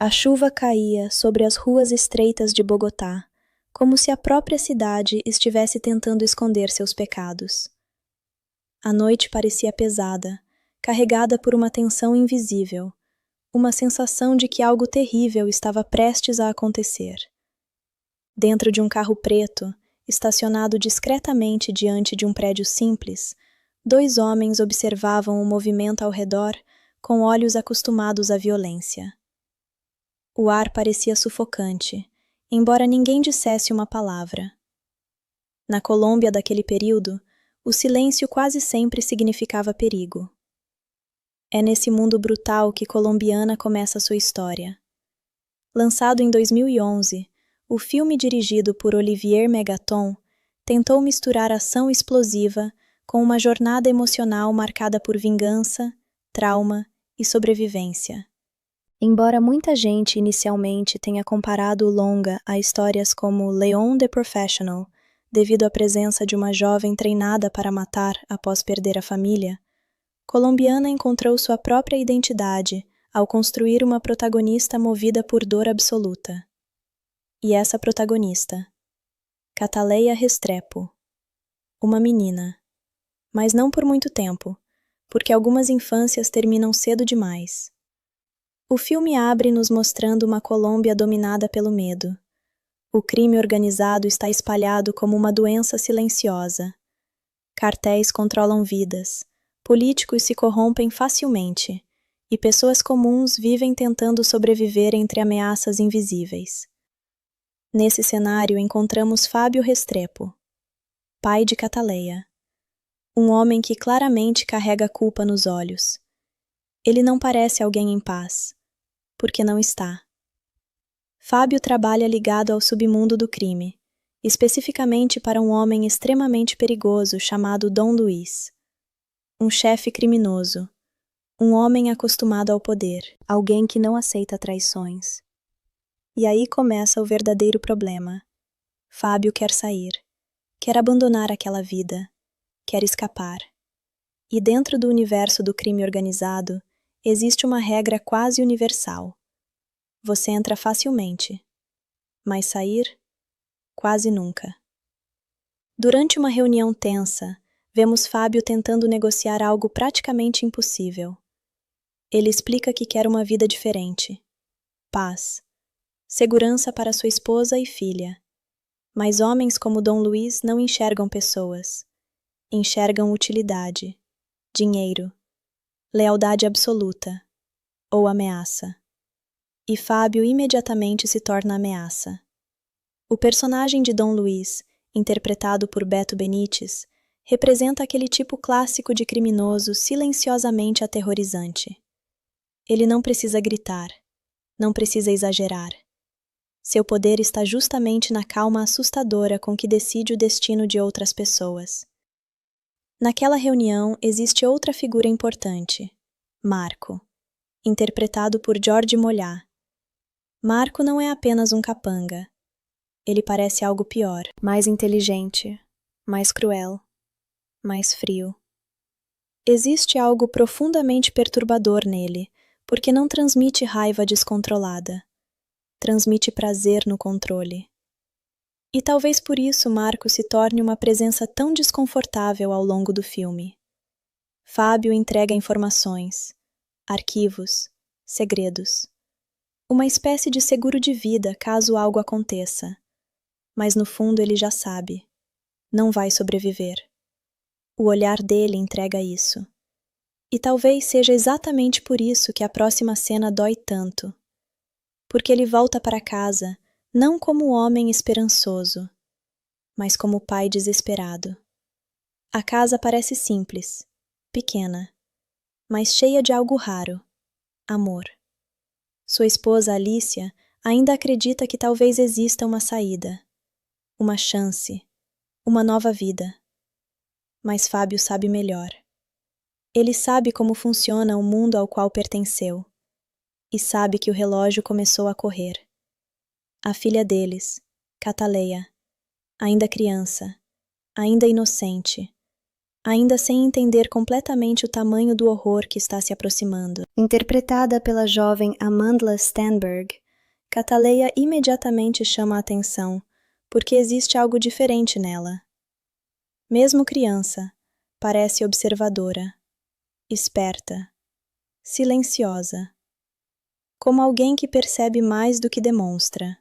A chuva caía sobre as ruas estreitas de Bogotá, como se a própria cidade estivesse tentando esconder seus pecados. A noite parecia pesada, carregada por uma tensão invisível, uma sensação de que algo terrível estava prestes a acontecer. Dentro de um carro preto, estacionado discretamente diante de um prédio simples, dois homens observavam o movimento ao redor com olhos acostumados à violência. O ar parecia sufocante, embora ninguém dissesse uma palavra. Na Colômbia daquele período, o silêncio quase sempre significava perigo. É nesse mundo brutal que Colombiana começa sua história. Lançado em 2011, o filme dirigido por Olivier Megaton tentou misturar ação explosiva com uma jornada emocional marcada por vingança, trauma e sobrevivência. Embora muita gente inicialmente tenha comparado o longa a histórias como Leon the Professional, devido à presença de uma jovem treinada para matar após perder a família, Colombiana encontrou sua própria identidade ao construir uma protagonista movida por dor absoluta. E essa protagonista, Cataleya Restrepo, uma menina, mas não por muito tempo, porque algumas infâncias terminam cedo demais. O filme abre nos mostrando uma Colômbia dominada pelo medo. O crime organizado está espalhado como uma doença silenciosa. Cartéis controlam vidas, políticos se corrompem facilmente, e pessoas comuns vivem tentando sobreviver entre ameaças invisíveis. Nesse cenário encontramos Fábio Restrepo, pai de Cataleya, um homem que claramente carrega a culpa nos olhos. Ele não parece alguém em paz, porque não está. Fábio trabalha ligado ao submundo do crime, especificamente para um homem extremamente perigoso chamado Dom Luiz. Um chefe criminoso, um homem acostumado ao poder, alguém que não aceita traições. E aí começa o verdadeiro problema. Fábio quer sair, quer abandonar aquela vida, quer escapar. E dentro do universo do crime organizado, existe uma regra quase universal. Você entra facilmente, mas sair, quase nunca. Durante uma reunião tensa, vemos Fábio tentando negociar algo praticamente impossível. Ele explica que quer uma vida diferente, paz, segurança para sua esposa e filha. Mas homens como Dom Luiz não enxergam pessoas. Enxergam utilidade, dinheiro, lealdade absoluta ou ameaça. E Fábio imediatamente se torna ameaça. O personagem de Dom Luiz, interpretado por Beto Benítez, representa aquele tipo clássico de criminoso silenciosamente aterrorizante. Ele não precisa gritar, não precisa exagerar. Seu poder está justamente na calma assustadora com que decide o destino de outras pessoas. Naquela reunião existe outra figura importante, Marco, interpretado por Jordi Mollà. Marco não é apenas um capanga. Ele parece algo pior, mais inteligente, mais cruel, mais frio. Existe algo profundamente perturbador nele, porque não transmite raiva descontrolada. Transmite prazer no controle. E talvez por isso Marco se torne uma presença tão desconfortável ao longo do filme. Fábio entrega informações, arquivos, segredos. Uma espécie de seguro de vida caso algo aconteça. Mas no fundo ele já sabe. Não vai sobreviver. O olhar dele entrega isso. E talvez seja exatamente por isso que a próxima cena dói tanto. Porque ele volta para casa, não como homem esperançoso, mas como pai desesperado. A casa parece simples, pequena, mas cheia de algo raro, amor. Sua esposa Alicia ainda acredita que talvez exista uma saída, uma chance, uma nova vida. Mas Fábio sabe melhor. Ele sabe como funciona o mundo ao qual pertenceu, e sabe que o relógio começou a correr. A filha deles, Cataleya, ainda criança, ainda inocente, ainda sem entender completamente o tamanho do horror que está se aproximando. Interpretada pela jovem Amandla Stenberg, Cataleia imediatamente chama a atenção, porque existe algo diferente nela. Mesmo criança, parece observadora, esperta, silenciosa, como alguém que percebe mais do que demonstra.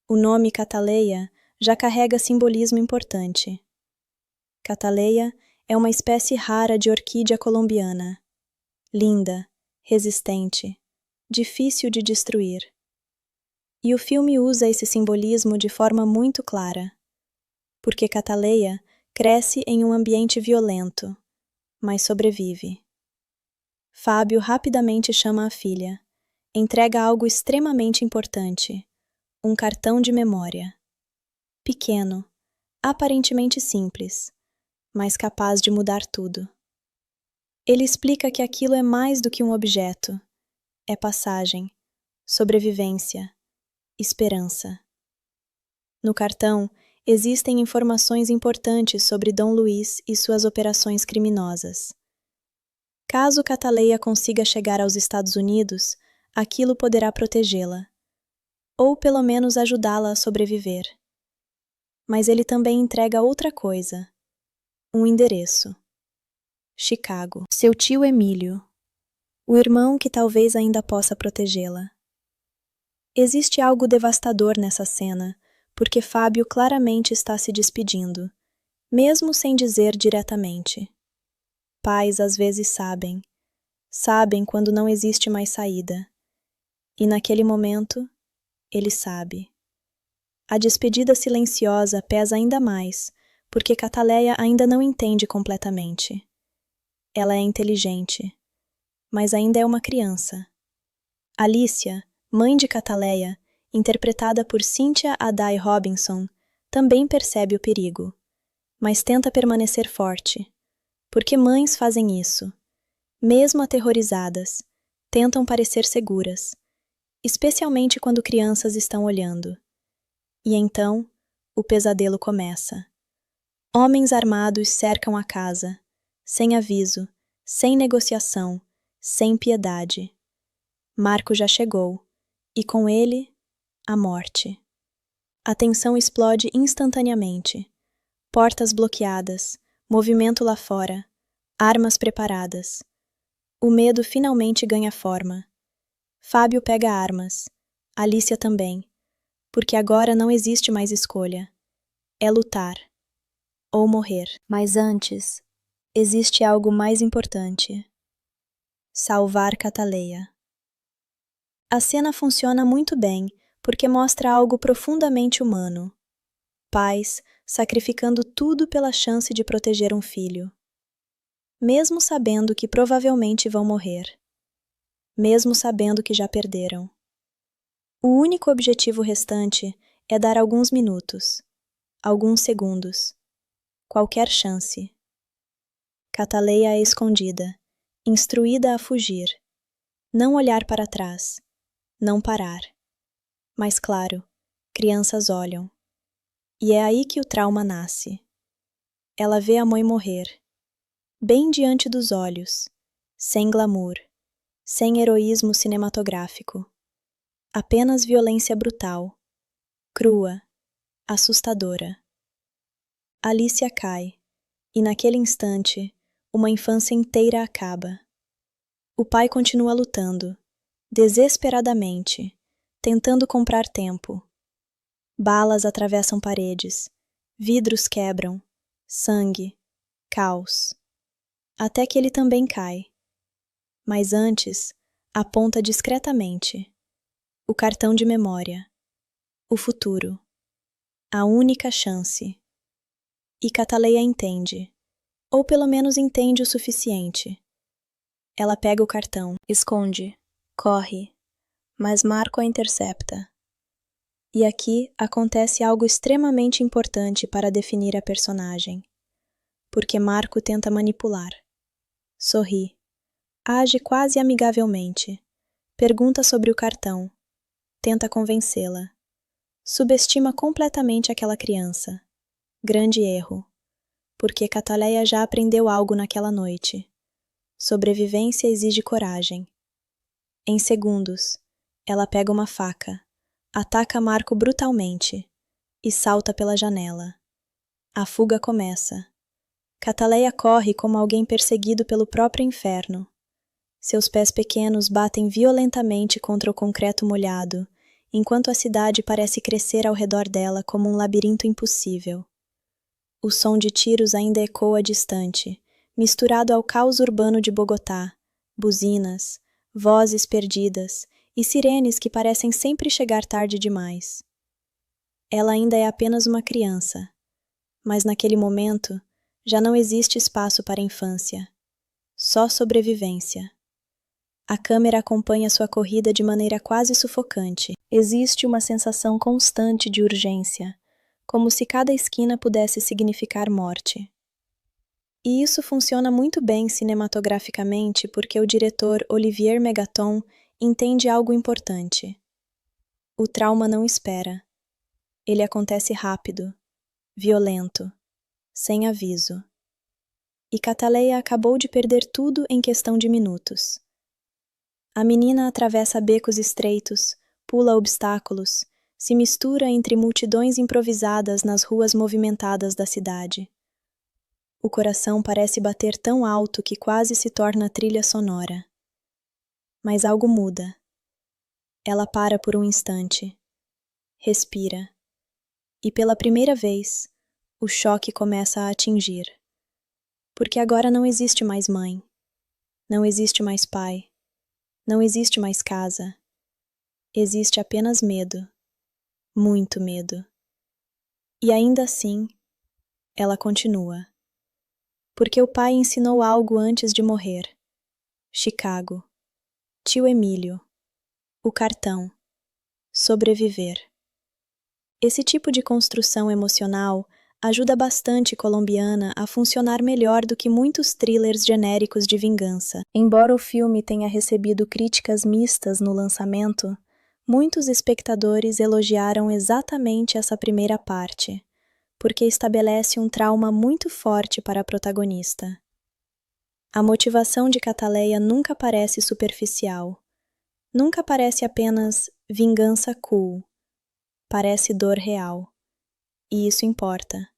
O nome Cataleia já carrega simbolismo importante. Cataleia é uma espécie rara de orquídea colombiana, linda, resistente, difícil de destruir. E o filme usa esse simbolismo de forma muito clara, porque Cataleia cresce em um ambiente violento, mas sobrevive. Fábio rapidamente chama a filha, entrega algo extremamente importante, um cartão de memória. Pequeno, aparentemente simples, mas capaz de mudar tudo. Ele explica que aquilo é mais do que um objeto, é passagem, sobrevivência, esperança. No cartão, existem informações importantes sobre Dom Luís e suas operações criminosas. Caso Cataleia consiga chegar aos Estados Unidos, aquilo poderá protegê-la, ou pelo menos ajudá-la a sobreviver. Mas ele também entrega outra coisa, um endereço. Chicago. Seu tio Emílio, o irmão que talvez ainda possa protegê-la. Existe algo devastador nessa cena, porque Fábio claramente está se despedindo, mesmo sem dizer diretamente. Pais às vezes sabem quando não existe mais saída. E naquele momento, ele sabe. A despedida silenciosa pesa ainda mais, porque Cataleia ainda não entende completamente. Ela é inteligente, mas ainda é uma criança. Alicia, mãe de Cataleia, interpretada por Cynthia Addai Robinson, também percebe o perigo, mas tenta permanecer forte, porque mães fazem isso. Mesmo aterrorizadas, tentam parecer seguras, especialmente quando crianças estão olhando. E então, o pesadelo começa. Homens armados cercam a casa, sem aviso, sem negociação, sem piedade. Marco já chegou, e com ele, a morte. A tensão explode instantaneamente. Portas bloqueadas, movimento lá fora, armas preparadas. O medo finalmente ganha forma. Fábio pega armas, Alicia também, porque agora não existe mais escolha. É lutar, ou morrer. Mas antes, existe algo mais importante. Salvar Cataleia. A cena funciona muito bem, porque mostra algo profundamente humano. Pais sacrificando tudo pela chance de proteger um filho. Mesmo sabendo que provavelmente vão morrer. Mesmo sabendo que já perderam. O único objetivo restante é dar alguns minutos, alguns segundos, qualquer chance. Cataleia é escondida, instruída a fugir, não olhar para trás, não parar. Mas claro, crianças olham. E é aí que o trauma nasce. Ela vê a mãe morrer, bem diante dos olhos, sem glamour, sem heroísmo cinematográfico. Apenas violência brutal, crua, assustadora. Alicia cai, e naquele instante, uma infância inteira acaba. O pai continua lutando, desesperadamente, tentando comprar tempo. Balas atravessam paredes, vidros quebram, sangue, caos. Até que ele também cai. Mas antes, aponta discretamente. O cartão de memória. O futuro. A única chance. E Cataleia entende. Ou pelo menos entende o suficiente. Ela pega o cartão, esconde, corre, mas Marco a intercepta. E aqui acontece algo extremamente importante para definir a personagem. Porque Marco tenta manipular. Sorri. Age quase amigavelmente. Pergunta sobre o cartão. Tenta convencê-la. Subestima completamente aquela criança. Grande erro. porque Cataleia já aprendeu algo naquela noite. Sobrevivência exige coragem. Em segundos, ela pega uma faca, ataca Marco brutalmente e salta pela janela. A fuga começa. Cataleia corre como alguém perseguido pelo próprio inferno. Seus pés pequenos batem violentamente contra o concreto molhado, enquanto a cidade parece crescer ao redor dela como um labirinto impossível. O som de tiros ainda ecoa distante, misturado ao caos urbano de Bogotá, buzinas, vozes perdidas e sirenes que parecem sempre chegar tarde demais. Ela ainda é apenas uma criança, mas naquele momento já não existe espaço para a infância, só sobrevivência. A câmera acompanha sua corrida de maneira quase sufocante. Existe uma sensação constante de urgência, como se cada esquina pudesse significar morte. E isso funciona muito bem cinematograficamente porque o diretor Olivier Megaton entende algo importante. O trauma não espera. Ele acontece rápido, violento, sem aviso. E Cataleia acabou de perder tudo em questão de minutos. A menina atravessa becos estreitos, pula obstáculos, se mistura entre multidões improvisadas nas ruas movimentadas da cidade. O coração parece bater tão alto que quase se torna trilha sonora. Mas algo muda. Ela para por um instante, respira, e pela primeira vez, o choque começa a atingir. Porque agora não existe mais mãe, não existe mais pai, não existe mais casa. Existe apenas medo, muito medo. E ainda assim, ela continua. Porque o pai ensinou algo antes de morrer. Chicago. Tio Emílio. O cartão. Sobreviver. Esse tipo de construção emocional ajuda bastante Colombiana a funcionar melhor do que muitos thrillers genéricos de vingança. Embora o filme tenha recebido críticas mistas no lançamento, muitos espectadores elogiaram exatamente essa primeira parte, porque estabelece um trauma muito forte para a protagonista. A motivação de Cataleia nunca parece superficial. Nunca parece apenas vingança cool. Parece dor real. E isso importa.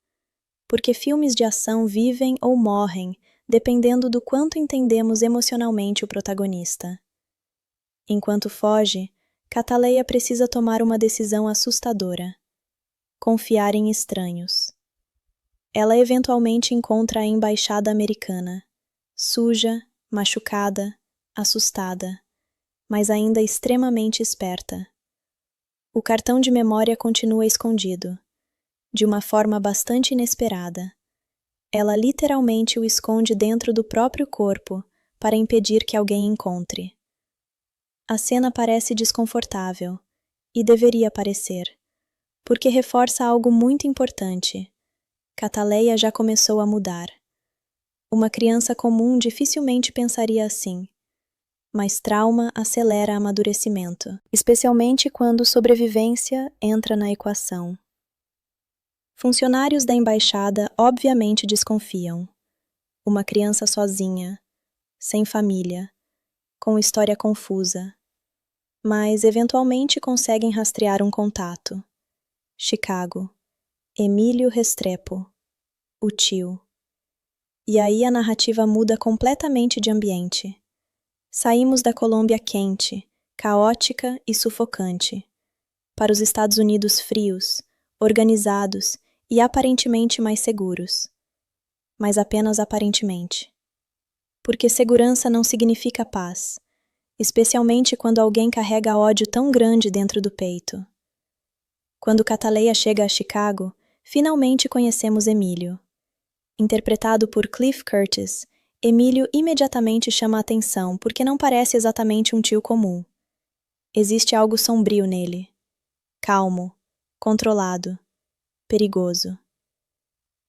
Porque filmes de ação vivem ou morrem dependendo do quanto entendemos emocionalmente o protagonista. Enquanto foge, Cataleia precisa tomar uma decisão assustadora. Confiar em estranhos. Ela eventualmente encontra a embaixada americana, suja, machucada, assustada, mas ainda extremamente esperta. O cartão de memória continua escondido, de uma forma bastante inesperada. Ela literalmente o esconde dentro do próprio corpo para impedir que alguém encontre. A cena parece desconfortável, e deveria parecer, porque reforça algo muito importante. Cataleia já começou a mudar. Uma criança comum dificilmente pensaria assim, mas trauma acelera amadurecimento, especialmente quando sobrevivência entra na equação. Funcionários da embaixada obviamente desconfiam. Uma criança sozinha, sem família, com história confusa, mas eventualmente conseguem rastrear um contato. Chicago. Emílio Restrepo. O tio. E aí a narrativa muda completamente de ambiente. Saímos da Colômbia quente, caótica e sufocante, para os Estados Unidos frios, organizados e aparentemente mais seguros. Mas apenas aparentemente. Porque segurança não significa paz, especialmente quando alguém carrega ódio tão grande dentro do peito. Quando Cataleia chega a Chicago, finalmente conhecemos Emílio. Interpretado por Cliff Curtis, Emílio imediatamente chama a atenção porque não parece exatamente um tio comum. Existe algo sombrio nele. Calmo, controlado, perigoso.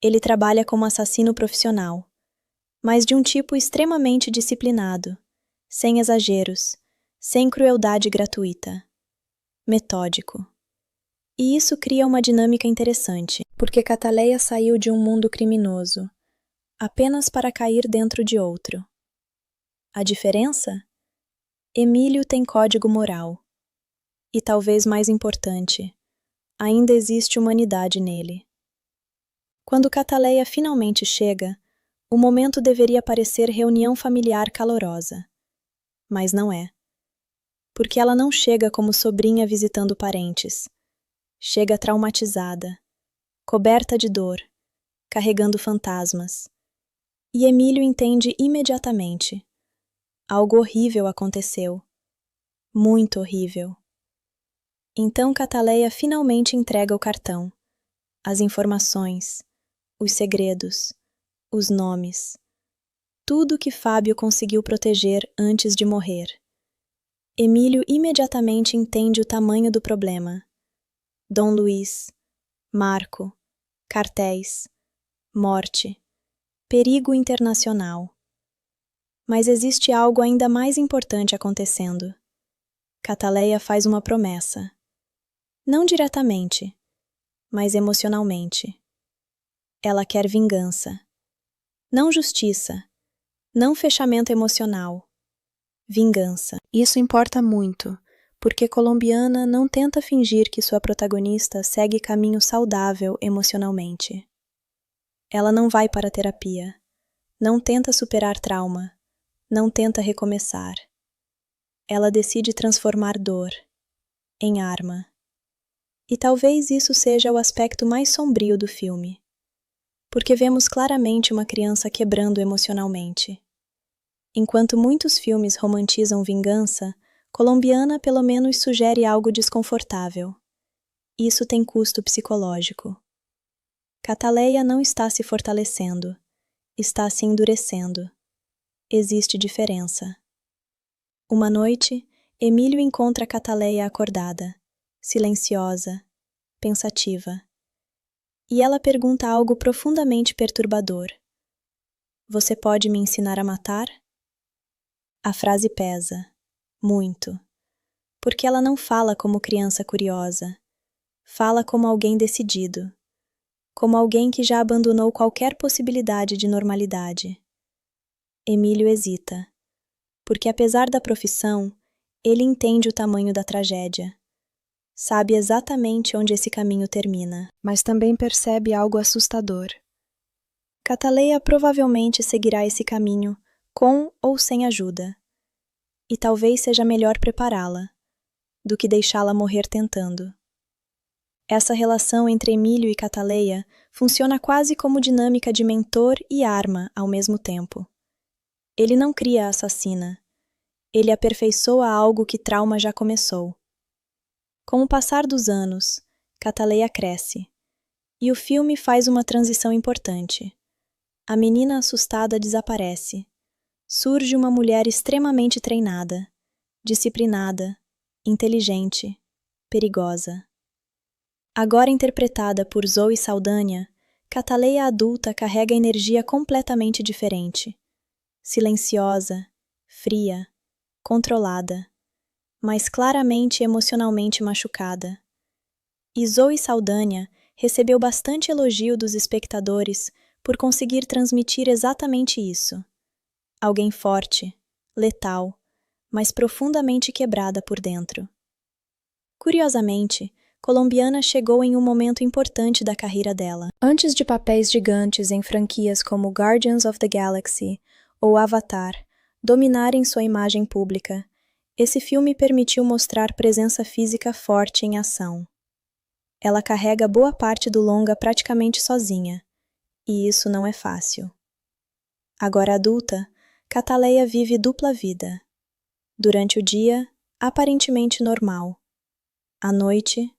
Ele trabalha como assassino profissional, mas de um tipo extremamente disciplinado, sem exageros, sem crueldade gratuita. Metódico. E isso cria uma dinâmica interessante, porque Cataleia saiu de um mundo criminoso, apenas para cair dentro de outro. A diferença? Emílio tem código moral. E talvez mais importante, ainda existe humanidade nele. Quando Cataleia finalmente chega, o momento deveria parecer reunião familiar calorosa. Mas não é. Porque ela não chega como sobrinha visitando parentes. Chega traumatizada, coberta de dor, carregando fantasmas. E Emílio entende imediatamente. Algo horrível aconteceu. Muito horrível. Então Cataleia finalmente entrega o cartão, as informações, os segredos, os nomes, tudo que Fábio conseguiu proteger antes de morrer. Emílio imediatamente entende o tamanho do problema. Dom Luiz, Marco, cartéis, morte, perigo internacional. Mas existe algo ainda mais importante acontecendo. Cataleia faz uma promessa. Não diretamente, mas emocionalmente. Ela quer vingança. Não justiça. Não fechamento emocional. Vingança. Isso importa muito, porque Colombiana não tenta fingir que sua protagonista segue caminho saudável emocionalmente. Ela não vai para a terapia. Não tenta superar trauma. Não tenta recomeçar. Ela decide transformar dor em arma. E talvez isso seja o aspecto mais sombrio do filme, porque vemos claramente uma criança quebrando emocionalmente. Enquanto muitos filmes romantizam vingança, Colombiana pelo menos sugere algo desconfortável. Isso tem custo psicológico. Cataleia não está se fortalecendo, está se endurecendo. Existe diferença. Uma noite, Emílio encontra Cataleia acordada, silenciosa, pensativa. E ela pergunta algo profundamente perturbador. Você pode me ensinar a matar? A frase pesa, muito, porque ela não fala como criança curiosa, fala como alguém decidido, como alguém que já abandonou qualquer possibilidade de normalidade. Emílio hesita, porque apesar da profissão, ele entende o tamanho da tragédia. Sabe exatamente onde esse caminho termina, mas também percebe algo assustador. Cataleia provavelmente seguirá esse caminho, com ou sem ajuda. E talvez seja melhor prepará-la, do que deixá-la morrer tentando. Essa relação entre Emílio e Cataleia funciona quase como dinâmica de mentor e arma ao mesmo tempo. Ele não cria a assassina. Ele aperfeiçoa algo que trauma já começou. Com o passar dos anos, Cataleia cresce, e o filme faz uma transição importante. A menina assustada desaparece. Surge uma mulher extremamente treinada, disciplinada, inteligente, perigosa. Agora interpretada por Zoe Saldanha, Cataleia adulta carrega energia completamente diferente. Silenciosa, fria, controlada, mas claramente emocionalmente machucada. E Zoe Saldanha recebeu bastante elogio dos espectadores por conseguir transmitir exatamente isso. Alguém forte, letal, mas profundamente quebrada por dentro. Curiosamente, Colombiana chegou em um momento importante da carreira dela. Antes de papéis gigantes em franquias como Guardians of the Galaxy ou Avatar dominarem sua imagem pública, esse filme permitiu mostrar presença física forte em ação. Ela carrega boa parte do longa praticamente sozinha, e isso não é fácil. Agora adulta, Cataleia vive dupla vida. Durante o dia, aparentemente normal. À noite,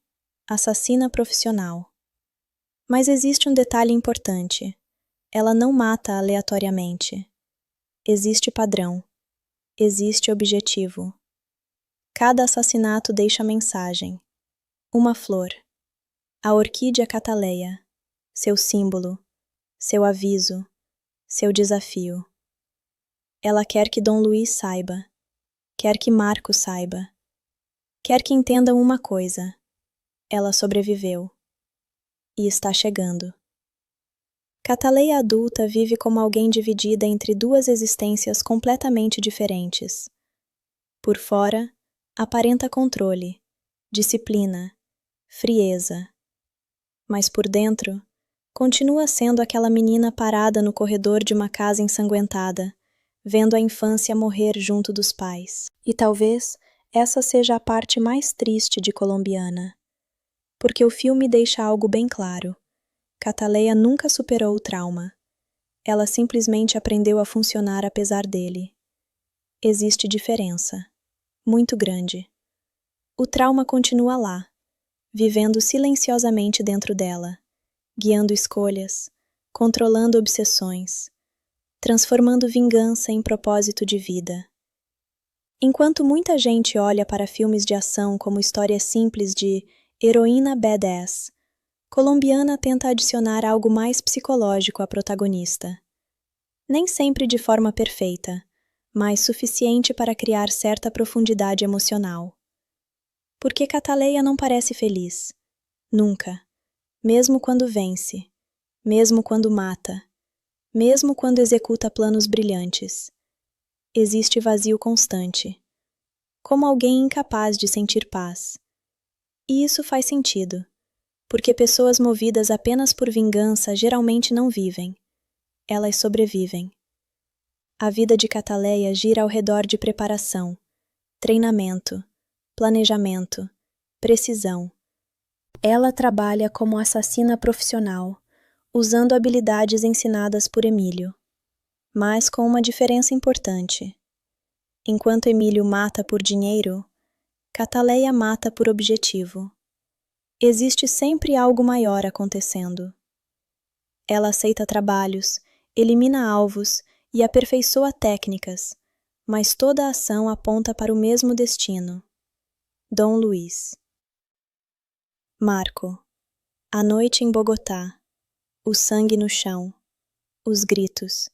assassina profissional. Mas existe um detalhe importante. Ela não mata aleatoriamente. Existe padrão. Existe objetivo. Cada assassinato deixa mensagem. Uma flor. A orquídea Cataleia. Seu símbolo. Seu aviso. Seu desafio. Ela quer que Dom Luiz saiba. Quer que Marco saiba. Quer que entendam uma coisa. Ela sobreviveu. E está chegando. Cataleia adulta vive como alguém dividida entre duas existências completamente diferentes. Por fora, aparenta controle, disciplina, frieza. Mas por dentro, continua sendo aquela menina parada no corredor de uma casa ensanguentada, vendo a infância morrer junto dos pais. E talvez essa seja a parte mais triste de Colombiana, porque o filme deixa algo bem claro. Cataleia nunca superou o trauma. Ela simplesmente aprendeu a funcionar apesar dele. Existe diferença, muito grande. O trauma continua lá, vivendo silenciosamente dentro dela, guiando escolhas, controlando obsessões, transformando vingança em propósito de vida. Enquanto muita gente olha para filmes de ação como histórias simples de heroína badass, Colombiana tenta adicionar algo mais psicológico à protagonista. Nem sempre de forma perfeita, mas suficiente para criar certa profundidade emocional. Porque Cataleia não parece feliz. Nunca. Mesmo quando vence. Mesmo quando mata. Mesmo quando executa planos brilhantes. Existe vazio constante. Como alguém incapaz de sentir paz. E isso faz sentido. Porque pessoas movidas apenas por vingança geralmente não vivem. Elas sobrevivem. A vida de Cataleia gira ao redor de preparação, treinamento, planejamento, precisão. Ela trabalha como assassina profissional, usando habilidades ensinadas por Emílio. Mas com uma diferença importante. Enquanto Emílio mata por dinheiro, Cataleia mata por objetivo. Existe sempre algo maior acontecendo. Ela aceita trabalhos, elimina alvos e aperfeiçoa técnicas, mas toda a ação aponta para o mesmo destino. Dom Luís. Marco. A noite em Bogotá. O sangue no chão. Os gritos.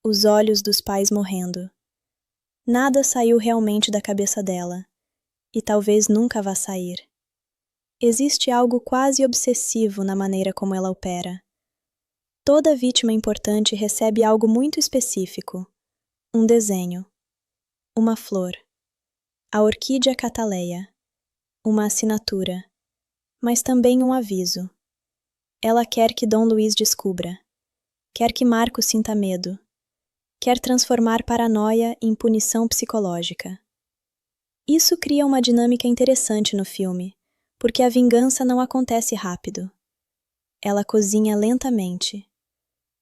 Os olhos dos pais morrendo. Nada saiu realmente da cabeça dela, e talvez nunca vá sair. Existe algo quase obsessivo na maneira como ela opera. Toda vítima importante recebe algo muito específico. Um desenho. Uma flor. A orquídea Cataleia. Uma assinatura. Mas também um aviso. Ela quer que Dom Luís descubra. Quer que Marco sinta medo. Quer transformar paranoia em punição psicológica. Isso cria uma dinâmica interessante no filme, porque a vingança não acontece rápido. Ela cozinha lentamente,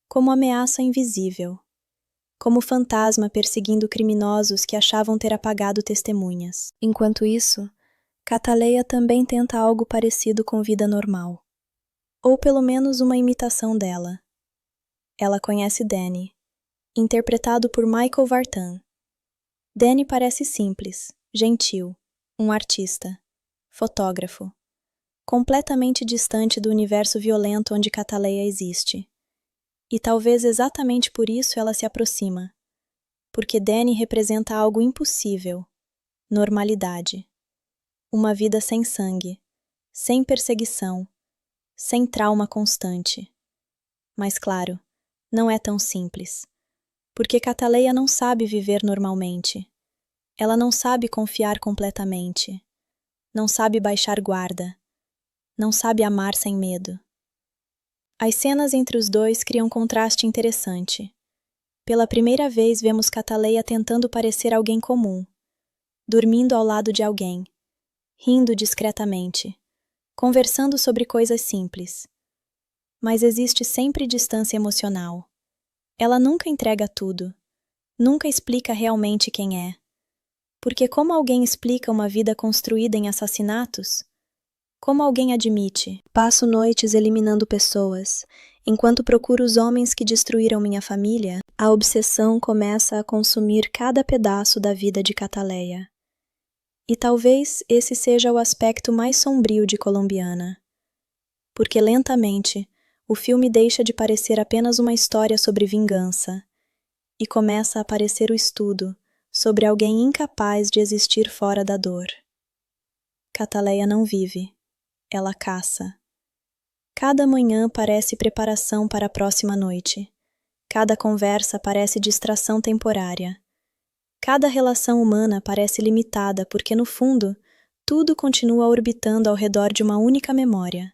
como ameaça invisível, como fantasma perseguindo criminosos que achavam ter apagado testemunhas. Enquanto isso, Cataleia também tenta algo parecido com vida normal, ou pelo menos uma imitação dela. Ela conhece Danny, interpretado por Michael Vartan. Danny parece simples, gentil, um artista, fotógrafo, completamente distante do universo violento onde Cataleia existe. E talvez exatamente por isso ela se aproxima, porque Danny representa algo impossível, normalidade. Uma vida sem sangue, sem perseguição, sem trauma constante. Mas claro, não é tão simples. Porque Cataleia não sabe viver normalmente. Ela não sabe confiar completamente. Não sabe baixar guarda. Não sabe amar sem medo. As cenas entre os dois criam um contraste interessante. Pela primeira vez vemos Cataleia tentando parecer alguém comum, dormindo ao lado de alguém, rindo discretamente, conversando sobre coisas simples. Mas existe sempre distância emocional. Ela nunca entrega tudo, nunca explica realmente quem é. Porque como alguém explica uma vida construída em assassinatos? Como alguém admite? Passo noites eliminando pessoas, enquanto procuro os homens que destruíram minha família, a obsessão começa a consumir cada pedaço da vida de Cataleia. E talvez esse seja o aspecto mais sombrio de Colombiana. Porque lentamente, o filme deixa de parecer apenas uma história sobre vingança e começa a aparecer o estudo sobre alguém incapaz de existir fora da dor. Cataleia não vive, ela caça. Cada manhã parece preparação para a próxima noite. Cada conversa parece distração temporária. Cada relação humana parece limitada porque, no fundo, tudo continua orbitando ao redor de uma única memória.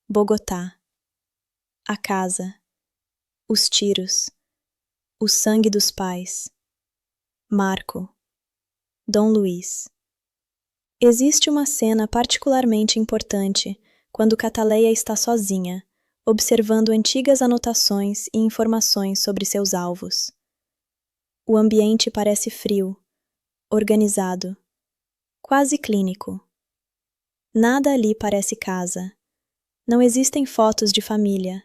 Bogotá. A casa. Os tiros. O sangue dos pais. Marco. Dom Luiz. Existe uma cena particularmente importante quando Cataleia está sozinha, observando antigas anotações e informações sobre seus alvos. O ambiente parece frio, organizado, quase clínico. Nada ali parece casa. Não existem fotos de família,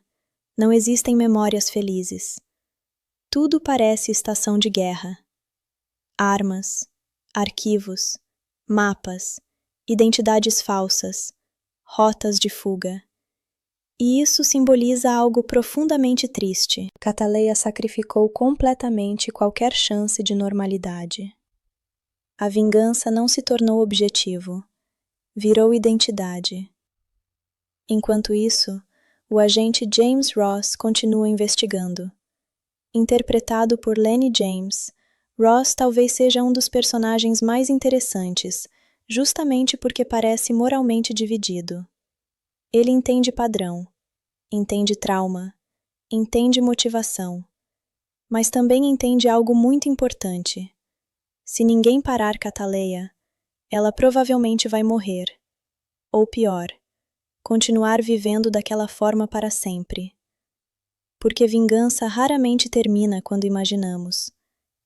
não existem memórias felizes. Tudo parece estação de guerra. Armas, arquivos, mapas, identidades falsas, rotas de fuga. E isso simboliza algo profundamente triste. Cataleia sacrificou completamente qualquer chance de normalidade. A vingança não se tornou objetivo, virou identidade. Enquanto isso, o agente James Ross continua investigando. Interpretado por Lenny James, Ross talvez seja um dos personagens mais interessantes, justamente porque parece moralmente dividido. Ele entende padrão, entende trauma, entende motivação, mas também entende algo muito importante. Se ninguém parar Cataleia, ela provavelmente vai morrer. Ou pior, continuar vivendo daquela forma para sempre. Porque vingança raramente termina quando imaginamos.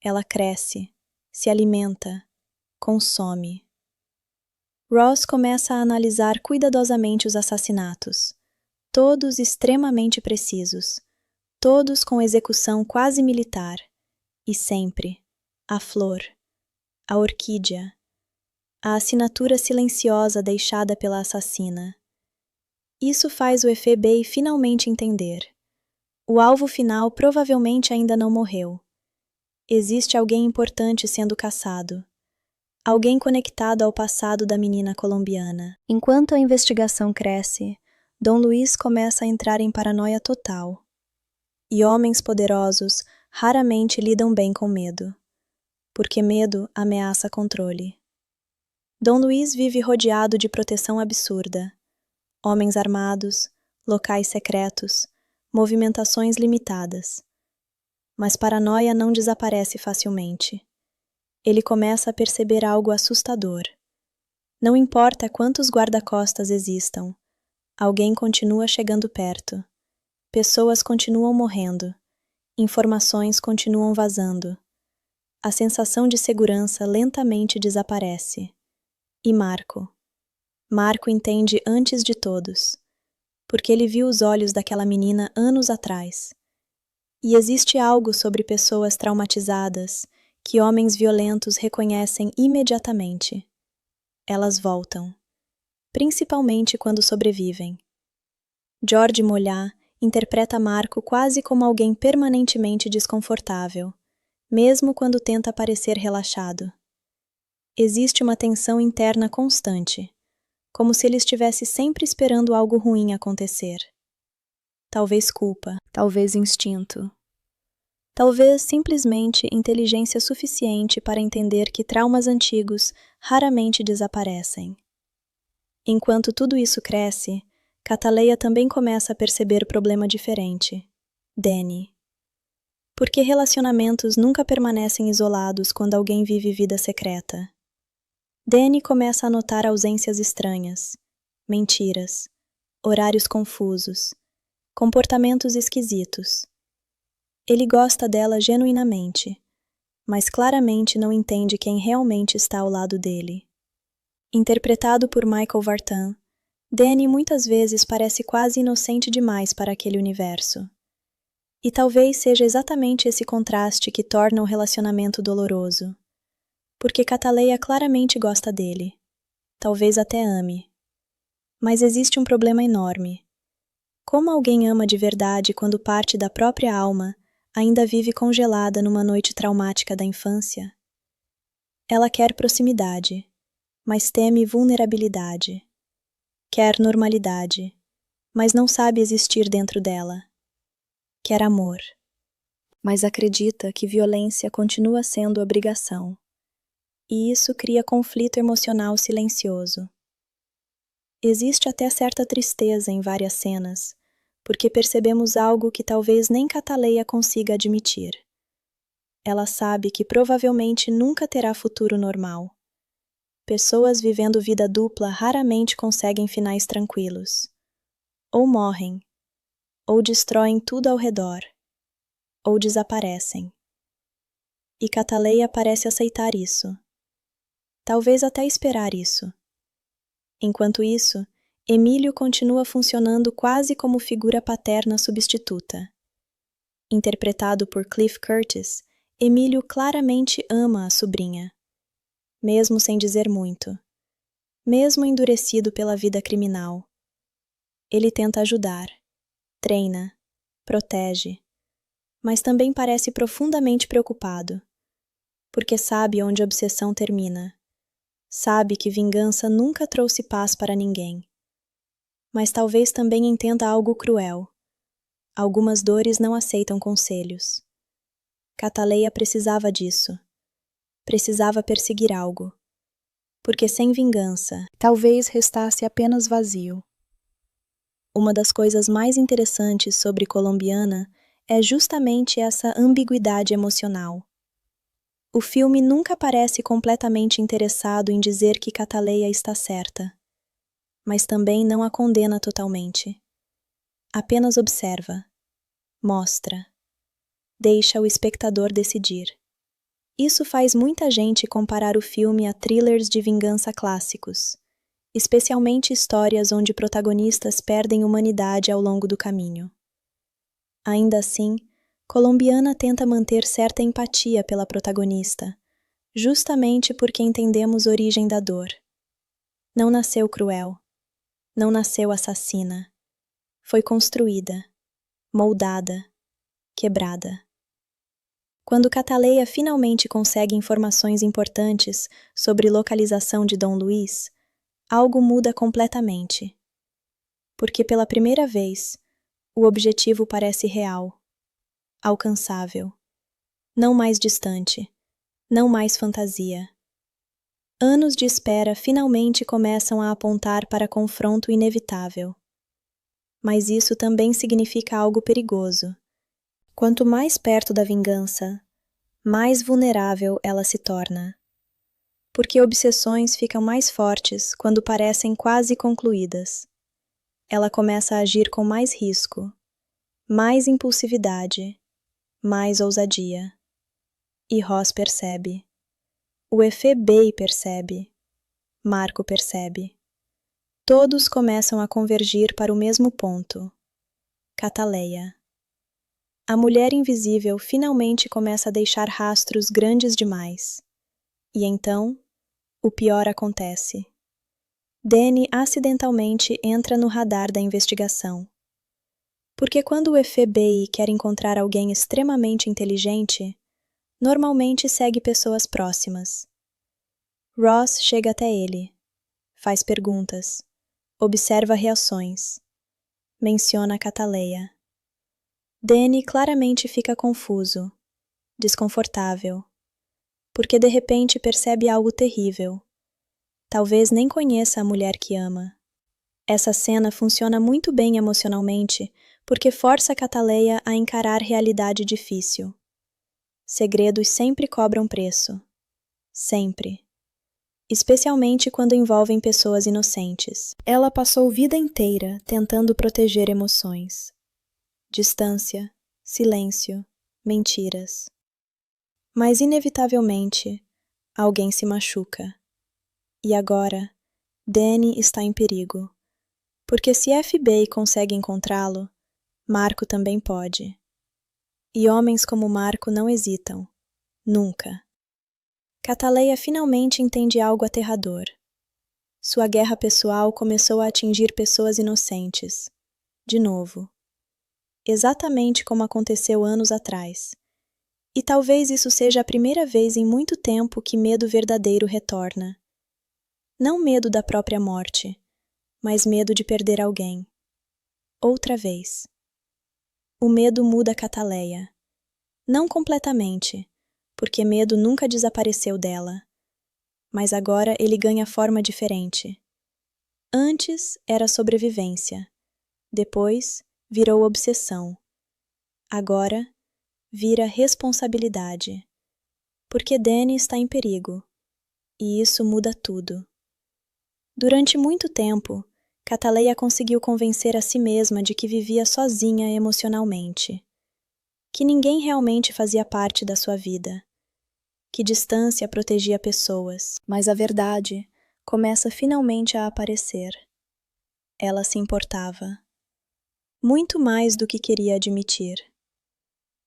Ela cresce, se alimenta, consome. Ross começa a analisar cuidadosamente os assassinatos, todos extremamente precisos, todos com execução quase militar, e sempre a flor, a orquídea, a assinatura silenciosa deixada pela assassina. Isso faz o FBI finalmente entender. O alvo final provavelmente ainda não morreu. Existe alguém importante sendo caçado. Alguém conectado ao passado da menina colombiana. Enquanto a investigação cresce, Dom Luiz começa a entrar em paranoia total. E homens poderosos raramente lidam bem com medo, porque medo ameaça controle. Dom Luiz vive rodeado de proteção absurda. Homens armados, locais secretos, movimentações limitadas. Mas paranoia não desaparece facilmente. Ele começa a perceber algo assustador. Não importa quantos guarda-costas existam, alguém continua chegando perto. Pessoas continuam morrendo. Informações continuam vazando. A sensação de segurança lentamente desaparece. E Marco? Marco entende antes de todos, porque ele viu os olhos daquela menina anos atrás. E existe algo sobre pessoas traumatizadas que homens violentos reconhecem imediatamente. Elas voltam, principalmente quando sobrevivem. George Mollá interpreta Marco quase como alguém permanentemente desconfortável, mesmo quando tenta parecer relaxado. Existe uma tensão interna constante, como se ele estivesse sempre esperando algo ruim acontecer. Talvez culpa, talvez instinto. Talvez simplesmente inteligência suficiente para entender que traumas antigos raramente desaparecem. Enquanto tudo isso cresce, Cataleia também começa a perceber problema diferente. Danny. Porque relacionamentos nunca permanecem isolados quando alguém vive vida secreta. Danny começa a notar ausências estranhas, mentiras, horários confusos, comportamentos esquisitos. Ele gosta dela genuinamente, mas claramente não entende quem realmente está ao lado dele. Interpretado por Michael Vartan, Danny muitas vezes parece quase inocente demais para aquele universo. E talvez seja exatamente esse contraste que torna o relacionamento doloroso. Porque Cataleia claramente gosta dele. Talvez até ame. Mas existe um problema enorme. Como alguém ama de verdade quando parte da própria alma ainda vive congelada numa noite traumática da infância? Ela quer proximidade, mas teme vulnerabilidade. Quer normalidade, mas não sabe existir dentro dela. Quer amor, mas acredita que violência continua sendo obrigação. E isso cria conflito emocional silencioso. Existe até certa tristeza em várias cenas, porque percebemos algo que talvez nem Cataleia consiga admitir. Ela sabe que provavelmente nunca terá futuro normal. Pessoas vivendo vida dupla raramente conseguem finais tranquilos. Ou morrem, ou destroem tudo ao redor, ou desaparecem. E Cataleia parece aceitar isso. Talvez até esperar isso. Enquanto isso, Emílio continua funcionando quase como figura paterna substituta. Interpretado por Cliff Curtis, Emílio claramente ama a sobrinha, mesmo sem dizer muito, mesmo endurecido pela vida criminal. Ele tenta ajudar, treina, protege, mas também parece profundamente preocupado, porque sabe onde a obsessão termina. Sabe que vingança nunca trouxe paz para ninguém. Mas talvez também entenda algo cruel. Algumas dores não aceitam conselhos. Cataleia precisava disso. Precisava perseguir algo. Porque sem vingança, talvez restasse apenas vazio. Uma das coisas mais interessantes sobre Colombiana é justamente essa ambiguidade emocional. O filme nunca parece completamente interessado em dizer que Cataleia está certa, mas também não a condena totalmente. Apenas observa, mostra, deixa o espectador decidir. Isso faz muita gente comparar o filme a thrillers de vingança clássicos, especialmente histórias onde protagonistas perdem humanidade ao longo do caminho. Ainda assim, Colombiana tenta manter certa empatia pela protagonista, justamente porque entendemos a origem da dor. Não nasceu cruel, não nasceu assassina. Foi construída, moldada, quebrada. Quando Cataleia finalmente consegue informações importantes sobre localização de Dom Luís, algo muda completamente. Porque pela primeira vez, o objetivo parece real, alcançável, não mais distante, não mais fantasia. Anos de espera finalmente começam a apontar para confronto inevitável. Mas isso também significa algo perigoso. Quanto mais perto da vingança, mais vulnerável ela se torna. Porque obsessões ficam mais fortes quando parecem quase concluídas. Ela começa a agir com mais risco, mais impulsividade, mais ousadia. E Ross percebe. O FBI percebe. Marco percebe. Todos começam a convergir para o mesmo ponto. Cataleia. A mulher invisível finalmente começa a deixar rastros grandes demais. E então, o pior acontece. Danny acidentalmente entra no radar da investigação. Porque quando o FBI quer encontrar alguém extremamente inteligente, normalmente segue pessoas próximas. Ross chega até ele, faz perguntas, observa reações, menciona Cataleia. Danny claramente fica confuso, desconfortável, porque de repente percebe algo terrível. Talvez nem conheça a mulher que ama. Essa cena funciona muito bem emocionalmente porque força Cataleia a encarar realidade difícil. Segredos sempre cobram preço. Sempre. Especialmente quando envolvem pessoas inocentes. Ela passou vida inteira tentando proteger emoções. Distância, silêncio, mentiras. Mas inevitavelmente, alguém se machuca. E agora, Danny está em perigo. Porque se FBI consegue encontrá-lo, Marco também pode. E homens como Marco não hesitam. Nunca. Cataleia finalmente entende algo aterrador. Sua guerra pessoal começou a atingir pessoas inocentes. De novo. Exatamente como aconteceu anos atrás. E talvez isso seja a primeira vez em muito tempo que medo verdadeiro retorna. Não medo da própria morte, mas medo de perder alguém. outra vez. O medo muda Cataleia. Não completamente, porque medo nunca desapareceu dela. Mas agora ele ganha forma diferente. Antes era sobrevivência. Depois virou obsessão. Agora vira responsabilidade. Porque Danny está em perigo. E isso muda tudo. Durante muito tempo, Cataleia conseguiu convencer a si mesma de que vivia sozinha emocionalmente. Que ninguém realmente fazia parte da sua vida. Que distância protegia pessoas. Mas a verdade começa finalmente a aparecer. Ela se importava. Muito mais do que queria admitir.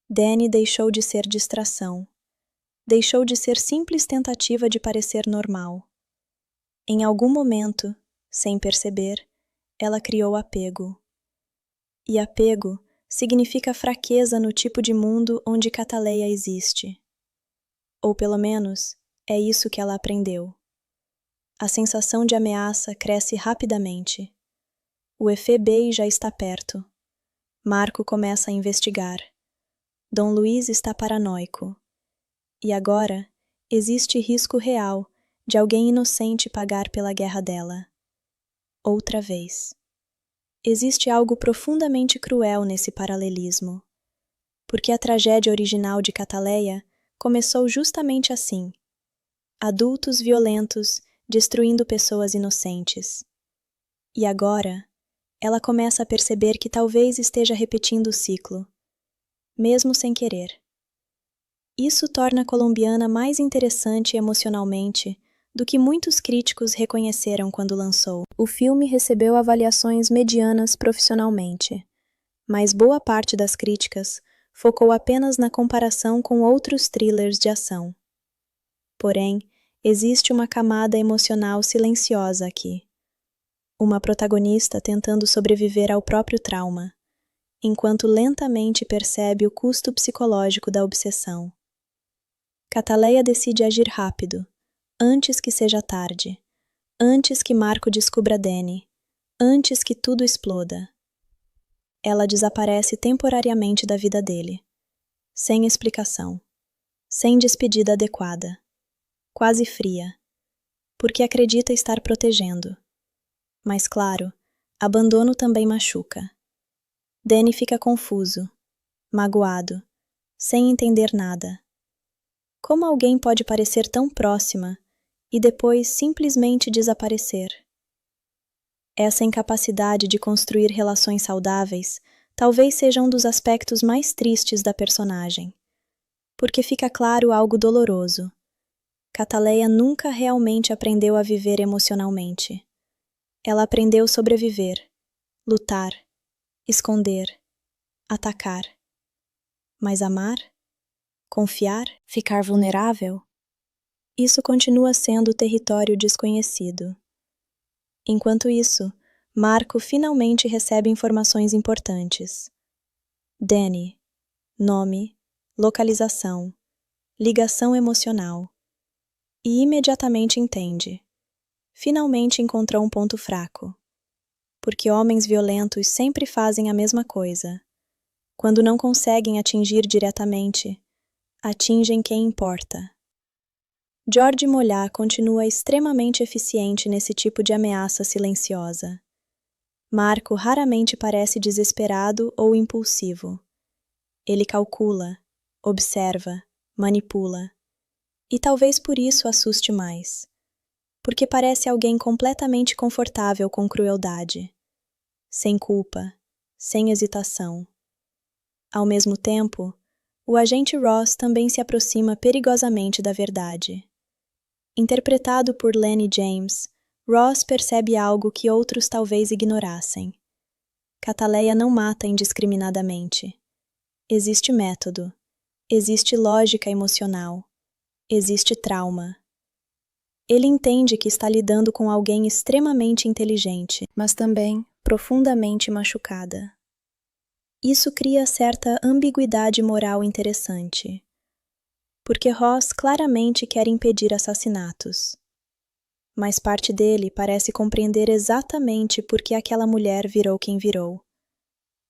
Danny deixou de ser distração. Deixou de ser simples tentativa de parecer normal. Em algum momento, sem perceber, ela criou apego. E apego significa fraqueza no tipo de mundo onde Cataleia existe. Ou pelo menos, é isso que ela aprendeu. A sensação de ameaça cresce rapidamente. O FBI já está perto. Marco começa a investigar. Dom Luiz está paranoico. E agora, existe risco real de alguém inocente pagar pela guerra dela. Outra vez. Existe algo profundamente cruel nesse paralelismo. Porque a tragédia original de Cataleia começou justamente assim. Adultos violentos destruindo pessoas inocentes. E agora, ela começa a perceber que talvez esteja repetindo o ciclo, mesmo sem querer. Isso torna a colombiana mais interessante emocionalmente do que muitos críticos reconheceram quando lançou. O filme recebeu avaliações medianas profissionalmente, mas boa parte das críticas focou apenas na comparação com outros thrillers de ação. Porém, existe uma camada emocional silenciosa aqui. Uma protagonista tentando sobreviver ao próprio trauma, enquanto lentamente percebe o custo psicológico da obsessão. Cataleia decide agir rápido, antes que seja tarde, antes que Marco descubra Danny, antes que tudo exploda. Ela desaparece temporariamente da vida dele, sem explicação, sem despedida adequada, quase fria, porque acredita estar protegendo. Mas claro, abandono também machuca. Danny fica confuso, magoado, sem entender nada. Como alguém pode parecer tão próxima e depois simplesmente desaparecer? Essa incapacidade de construir relações saudáveis talvez seja um dos aspectos mais tristes da personagem, porque fica claro algo doloroso. Cataleia nunca realmente aprendeu a viver emocionalmente. Ela aprendeu sobreviver, lutar, esconder, atacar. Mas amar? Confiar? Ficar vulnerável? Isso continua sendo território desconhecido. Enquanto isso, Marco finalmente recebe informações importantes. Danny, nome, localização, ligação emocional. E imediatamente entende. Finalmente encontrou um ponto fraco. Porque homens violentos sempre fazem a mesma coisa. Quando não conseguem atingir diretamente, atingem quem importa. George Mollá continua extremamente eficiente nesse tipo de ameaça silenciosa. Marco raramente parece desesperado ou impulsivo. Ele calcula, observa, manipula. E talvez por isso assuste mais. Porque parece alguém completamente confortável com crueldade. Sem culpa, sem hesitação. Ao mesmo tempo, o agente Ross também se aproxima perigosamente da verdade. Interpretado por Lenny James, Ross percebe algo que outros talvez ignorassem. Cataleia não mata indiscriminadamente. Existe método. Existe lógica emocional. Existe trauma. Ele entende que está lidando com alguém extremamente inteligente, mas também profundamente machucada. Isso cria certa ambiguidade moral interessante, porque Ross claramente quer impedir assassinatos. Mas parte dele parece compreender exatamente por que aquela mulher virou quem virou.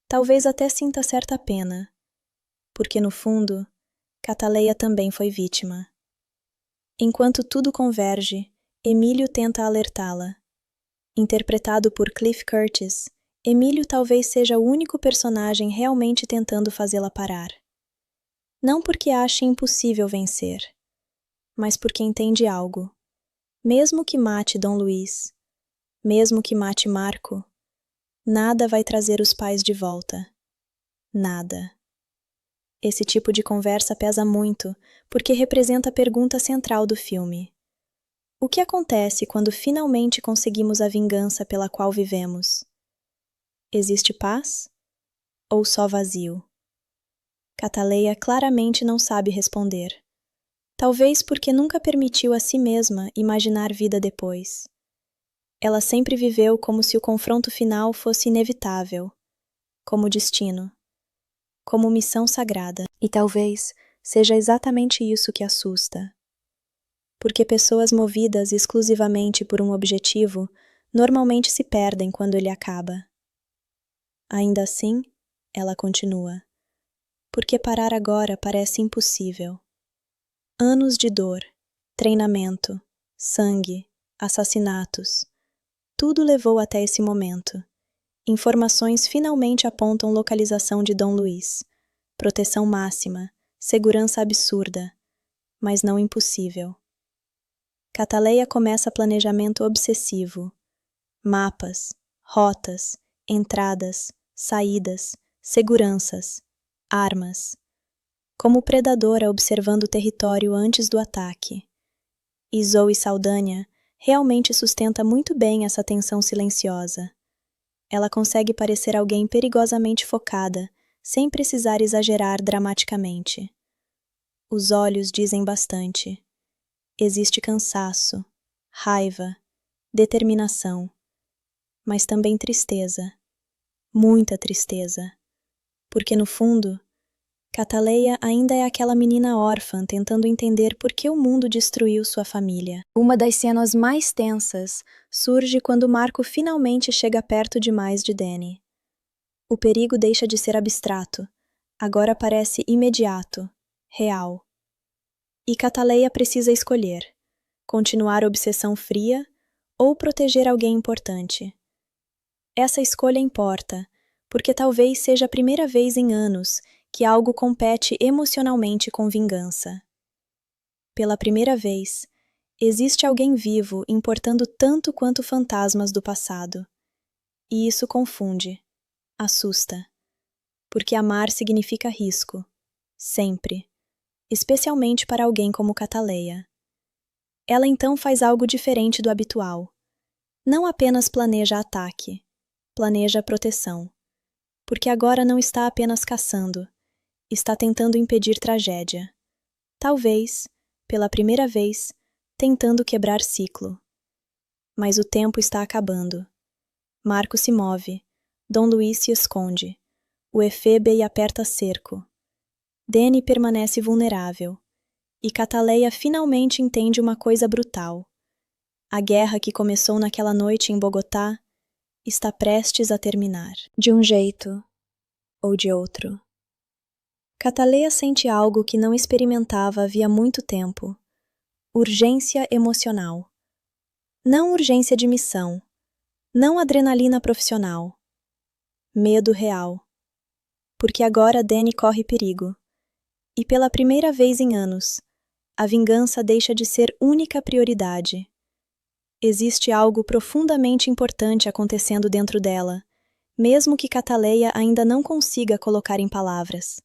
Talvez até sinta certa pena, porque no fundo, Cataleia também foi vítima. Enquanto tudo converge, Emílio tenta alertá-la. Interpretado por Cliff Curtis, Emílio talvez seja o único personagem realmente tentando fazê-la parar. Não porque ache impossível vencer, mas porque entende algo. Mesmo que mate Dom Luís, mesmo que mate Marco, nada vai trazer os pais de volta. Nada. Esse tipo de conversa pesa muito, porque representa a pergunta central do filme. O que acontece quando finalmente conseguimos a vingança pela qual vivemos? Existe paz? Ou só vazio? Cataleia claramente não sabe responder. Talvez porque nunca permitiu a si mesma imaginar vida depois. Ela sempre viveu como se o confronto final fosse inevitável, como destino, como missão sagrada. E talvez seja exatamente isso que assusta. Porque pessoas movidas exclusivamente por um objetivo normalmente se perdem quando ele acaba. Ainda assim, ela continua. Porque parar agora parece impossível. Anos de dor, treinamento, sangue, assassinatos. Tudo levou até esse momento. Informações finalmente apontam localização de Dom Luís. Proteção máxima, segurança absurda, mas não impossível. Cataleia começa planejamento obsessivo. Mapas, rotas, entradas, saídas, seguranças, armas. Como predadora observando o território antes do ataque. E Zoe Saldanha realmente sustenta muito bem essa tensão silenciosa. Ela consegue parecer alguém perigosamente focada, sem precisar exagerar dramaticamente. Os olhos dizem bastante. Existe cansaço, raiva, determinação, mas também tristeza, muita tristeza, porque no fundo, Cataleia ainda é aquela menina órfã tentando entender por que o mundo destruiu sua família. Uma das cenas mais tensas surge quando Marco finalmente chega perto demais de Danny. O perigo deixa de ser abstrato, agora parece imediato, real. E Cataleia precisa escolher: continuar a obsessão fria ou proteger alguém importante. Essa escolha importa, porque talvez seja a primeira vez em anos que algo compete emocionalmente com vingança. Pela primeira vez, existe alguém vivo importando tanto quanto fantasmas do passado. E isso confunde, assusta. Porque amar significa risco, sempre, especialmente para alguém como Cataleia. Ela então faz algo diferente do habitual. Não apenas planeja ataque, planeja proteção. Porque agora não está apenas caçando, está tentando impedir tragédia. Talvez, pela primeira vez, tentando quebrar ciclo. Mas o tempo está acabando. Marco se move, Dom Luís se esconde, o Efebe aperta cerco. Danny permanece vulnerável, e Cataleia finalmente entende uma coisa brutal. A guerra que começou naquela noite em Bogotá está prestes a terminar. De um jeito ou de outro. Cataleia sente algo que não experimentava havia muito tempo. Urgência emocional. Não urgência de missão. Não adrenalina profissional. Medo real. Porque agora Danny corre perigo. E pela primeira vez em anos, a vingança deixa de ser única prioridade. Existe algo profundamente importante acontecendo dentro dela, mesmo que Cataleia ainda não consiga colocar em palavras.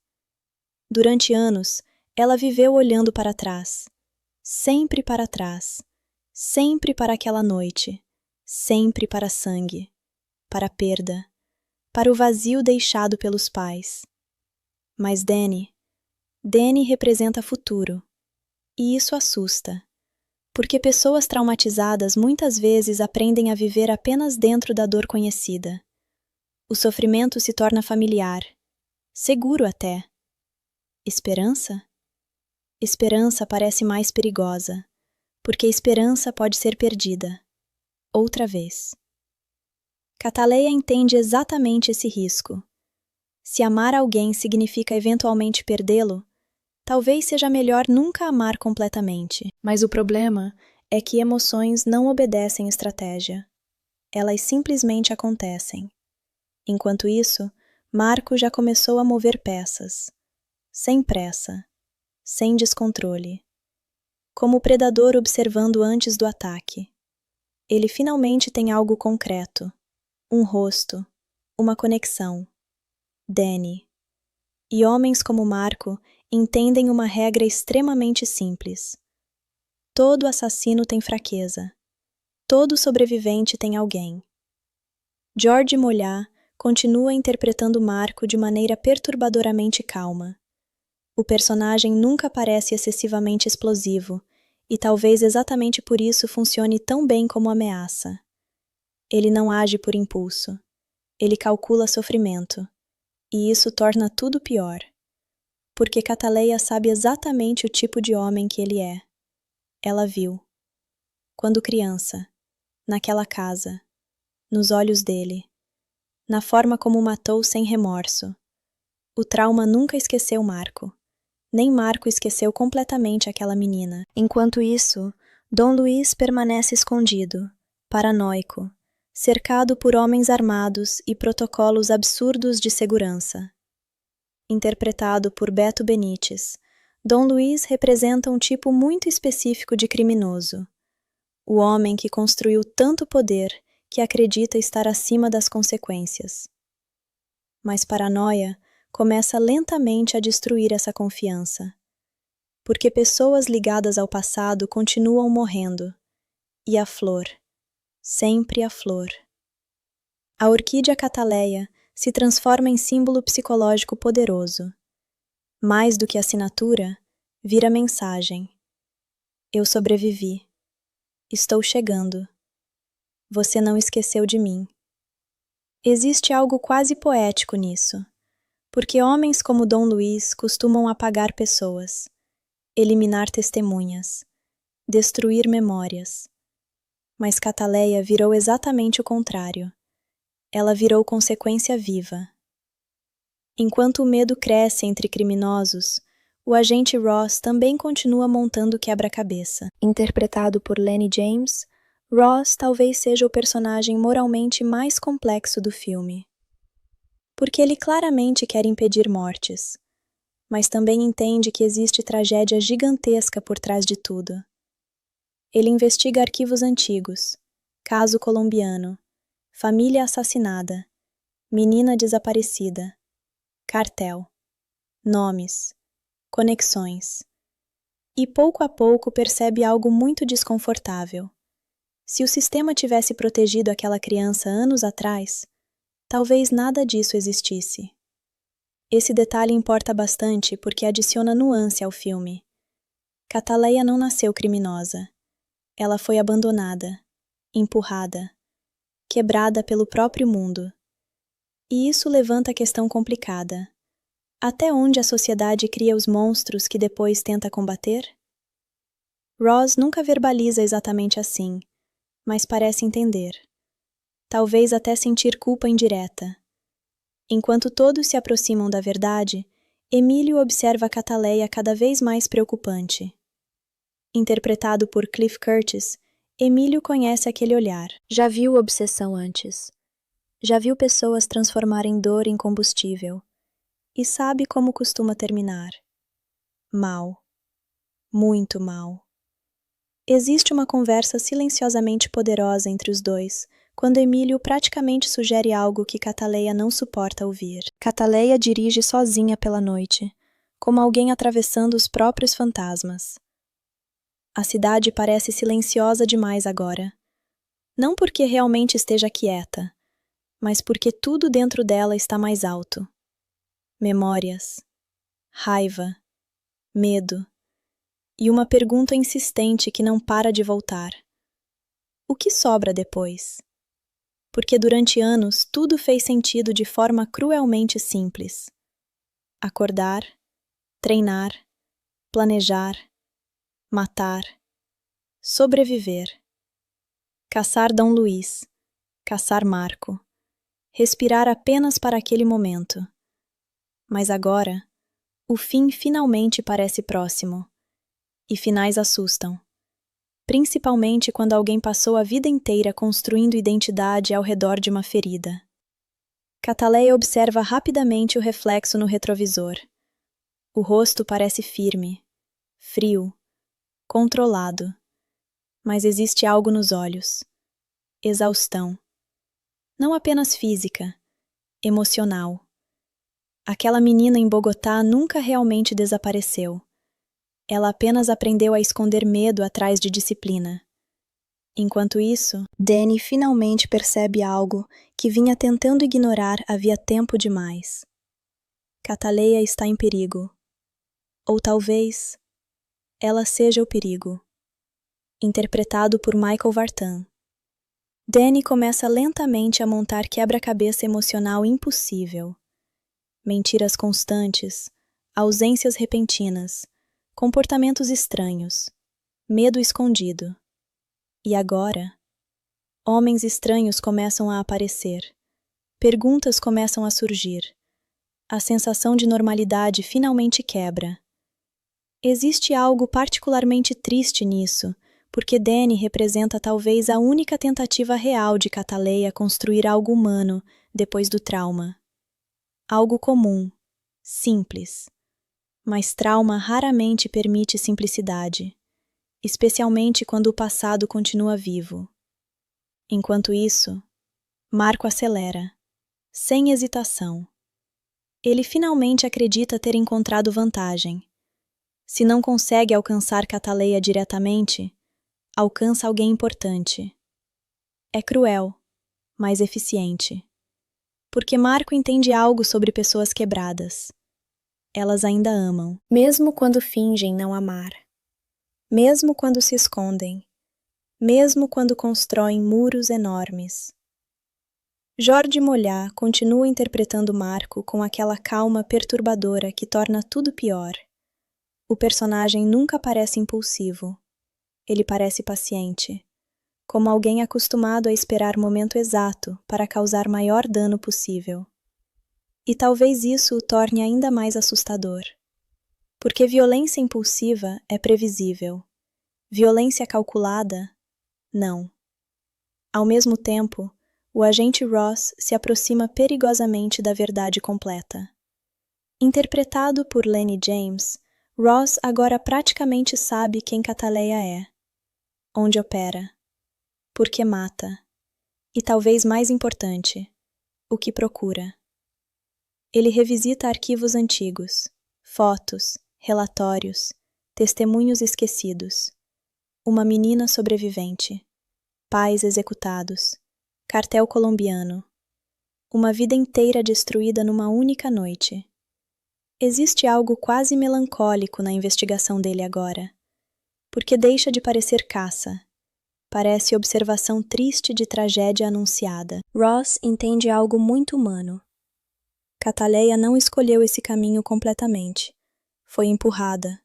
Durante anos, ela viveu olhando para trás, sempre para trás, sempre para aquela noite, sempre para sangue, para perda, para o vazio deixado pelos pais. Mas Danny representa futuro, e isso assusta, porque pessoas traumatizadas muitas vezes aprendem a viver apenas dentro da dor conhecida. O sofrimento se torna familiar, seguro até. Esperança? Esperança parece mais perigosa, porque esperança pode ser perdida, outra vez. Cataleia entende exatamente esse risco. Se amar alguém significa eventualmente perdê-lo, talvez seja melhor nunca amar completamente. Mas o problema é que emoções não obedecem estratégia. Elas simplesmente acontecem. Enquanto isso, Marco já começou a mover peças, sem pressa, sem descontrole, como o predador observando antes do ataque. Ele finalmente tem algo concreto, um rosto, uma conexão. Danny. E homens como Marco entendem uma regra extremamente simples. Todo assassino tem fraqueza. Todo sobrevivente tem alguém. George Mollá continua interpretando Marco de maneira perturbadoramente calma. O personagem nunca parece excessivamente explosivo, e talvez exatamente por isso funcione tão bem como ameaça. Ele não age por impulso. Ele calcula sofrimento. E isso torna tudo pior. Porque Cataleia sabe exatamente o tipo de homem que ele é. Ela viu. Quando criança. Naquela casa. Nos olhos dele. Na forma como o matou sem remorso. O trauma nunca esqueceu Marco. Nem Marco esqueceu completamente aquela menina. Enquanto isso, Dom Luís permanece escondido, paranoico, cercado por homens armados e protocolos absurdos de segurança. Interpretado por Beto Benítez, Dom Luís representa um tipo muito específico de criminoso. O homem que construiu tanto poder que acredita estar acima das consequências. Mas paranoia começa lentamente a destruir essa confiança. Porque pessoas ligadas ao passado continuam morrendo. E a flor, sempre a flor. A orquídea Cataleia se transforma em símbolo psicológico poderoso. Mais do que assinatura, vira mensagem. Eu sobrevivi. Estou chegando. Você não esqueceu de mim. Existe algo quase poético nisso, porque homens como Dom Luís costumam apagar pessoas, eliminar testemunhas, destruir memórias. Mas Cataleia virou exatamente o contrário. Ela virou consequência viva. Enquanto o medo cresce entre criminosos, o agente Ross também continua montando quebra-cabeça. Interpretado por Lenny James, Ross talvez seja o personagem moralmente mais complexo do filme. Porque ele claramente quer impedir mortes, mas também entende que existe tragédia gigantesca por trás de tudo. Ele investiga arquivos antigos, caso colombiano, família assassinada, menina desaparecida, cartel, nomes, conexões. E pouco a pouco percebe algo muito desconfortável. Se o sistema tivesse protegido aquela criança anos atrás, talvez nada disso existisse. Esse detalhe importa bastante porque adiciona nuance ao filme. Cataleia não nasceu criminosa. Ela foi abandonada, empurrada, quebrada pelo próprio mundo. E isso levanta a questão complicada. Até onde a sociedade cria os monstros que depois tenta combater? Ross nunca verbaliza exatamente assim, mas parece entender. Talvez até sentir culpa indireta. Enquanto todos se aproximam da verdade, Emílio observa Cataleia cada vez mais preocupante. Interpretado por Cliff Curtis, Emílio conhece aquele olhar. Já viu obsessão antes. Já viu pessoas transformarem dor em combustível. E sabe como costuma terminar. Mal. Muito mal. Existe uma conversa silenciosamente poderosa entre os dois, quando Emílio praticamente sugere algo que Cataleia não suporta ouvir. Cataleia dirige sozinha pela noite, como alguém atravessando os próprios fantasmas. A cidade parece silenciosa demais agora. Não porque realmente esteja quieta, mas porque tudo dentro dela está mais alto. Memórias, raiva, medo, e uma pergunta insistente que não para de voltar. O que sobra depois? Porque durante anos tudo fez sentido de forma cruelmente simples. Acordar, treinar, planejar, matar, sobreviver. Caçar Dom Luís, caçar Marco. Respirar apenas para aquele momento. Mas agora, o fim finalmente parece próximo. E finais assustam. Principalmente quando alguém passou a vida inteira construindo identidade ao redor de uma ferida. Cataleia observa rapidamente o reflexo no retrovisor. O rosto parece firme, frio, controlado. Mas existe algo nos olhos. Exaustão. Não apenas física, emocional. Aquela menina em Bogotá nunca realmente desapareceu. Ela apenas aprendeu a esconder medo atrás de disciplina. Enquanto isso, Danny finalmente percebe algo que vinha tentando ignorar havia tempo demais. Cataleia está em perigo. Ou talvez ela seja o perigo. Interpretado por Michael Vartan. Danny começa lentamente a montar quebra-cabeça emocional impossível. Mentiras constantes, ausências repentinas, comportamentos estranhos, medo escondido. E agora? Homens estranhos começam a aparecer. Perguntas começam a surgir. A sensação de normalidade finalmente quebra. Existe algo particularmente triste nisso, porque Danny representa talvez a única tentativa real de Cataleia construir algo humano depois do trauma. Algo comum, simples. Mas trauma raramente permite simplicidade, especialmente quando o passado continua vivo. Enquanto isso, Marco acelera, sem hesitação. Ele finalmente acredita ter encontrado vantagem. Se não consegue alcançar Cataleia diretamente, alcança alguém importante. É cruel, mas eficiente. Porque Marco entende algo sobre pessoas quebradas. Elas ainda amam, mesmo quando fingem não amar. Mesmo quando se escondem. Mesmo quando constroem muros enormes. Jorge Mollà continua interpretando Marco com aquela calma perturbadora que torna tudo pior. O personagem nunca parece impulsivo. Ele parece paciente, como alguém acostumado a esperar o momento exato para causar maior dano possível. E talvez isso o torne ainda mais assustador. Porque violência impulsiva é previsível. Violência calculada, não. Ao mesmo tempo, o agente Ross se aproxima perigosamente da verdade completa. Interpretado por Lenny James, Ross agora praticamente sabe quem Cataleia é, onde opera, por que mata, e talvez mais importante, o que procura. Ele revisita arquivos antigos, fotos, relatórios, testemunhos esquecidos. Uma menina sobrevivente, pais executados, cartel colombiano, uma vida inteira destruída numa única noite. Existe algo quase melancólico na investigação dele agora, porque deixa de parecer caça, parece observação triste de tragédia anunciada. Ross entende algo muito humano. Cataleia não escolheu esse caminho completamente. Foi empurrada,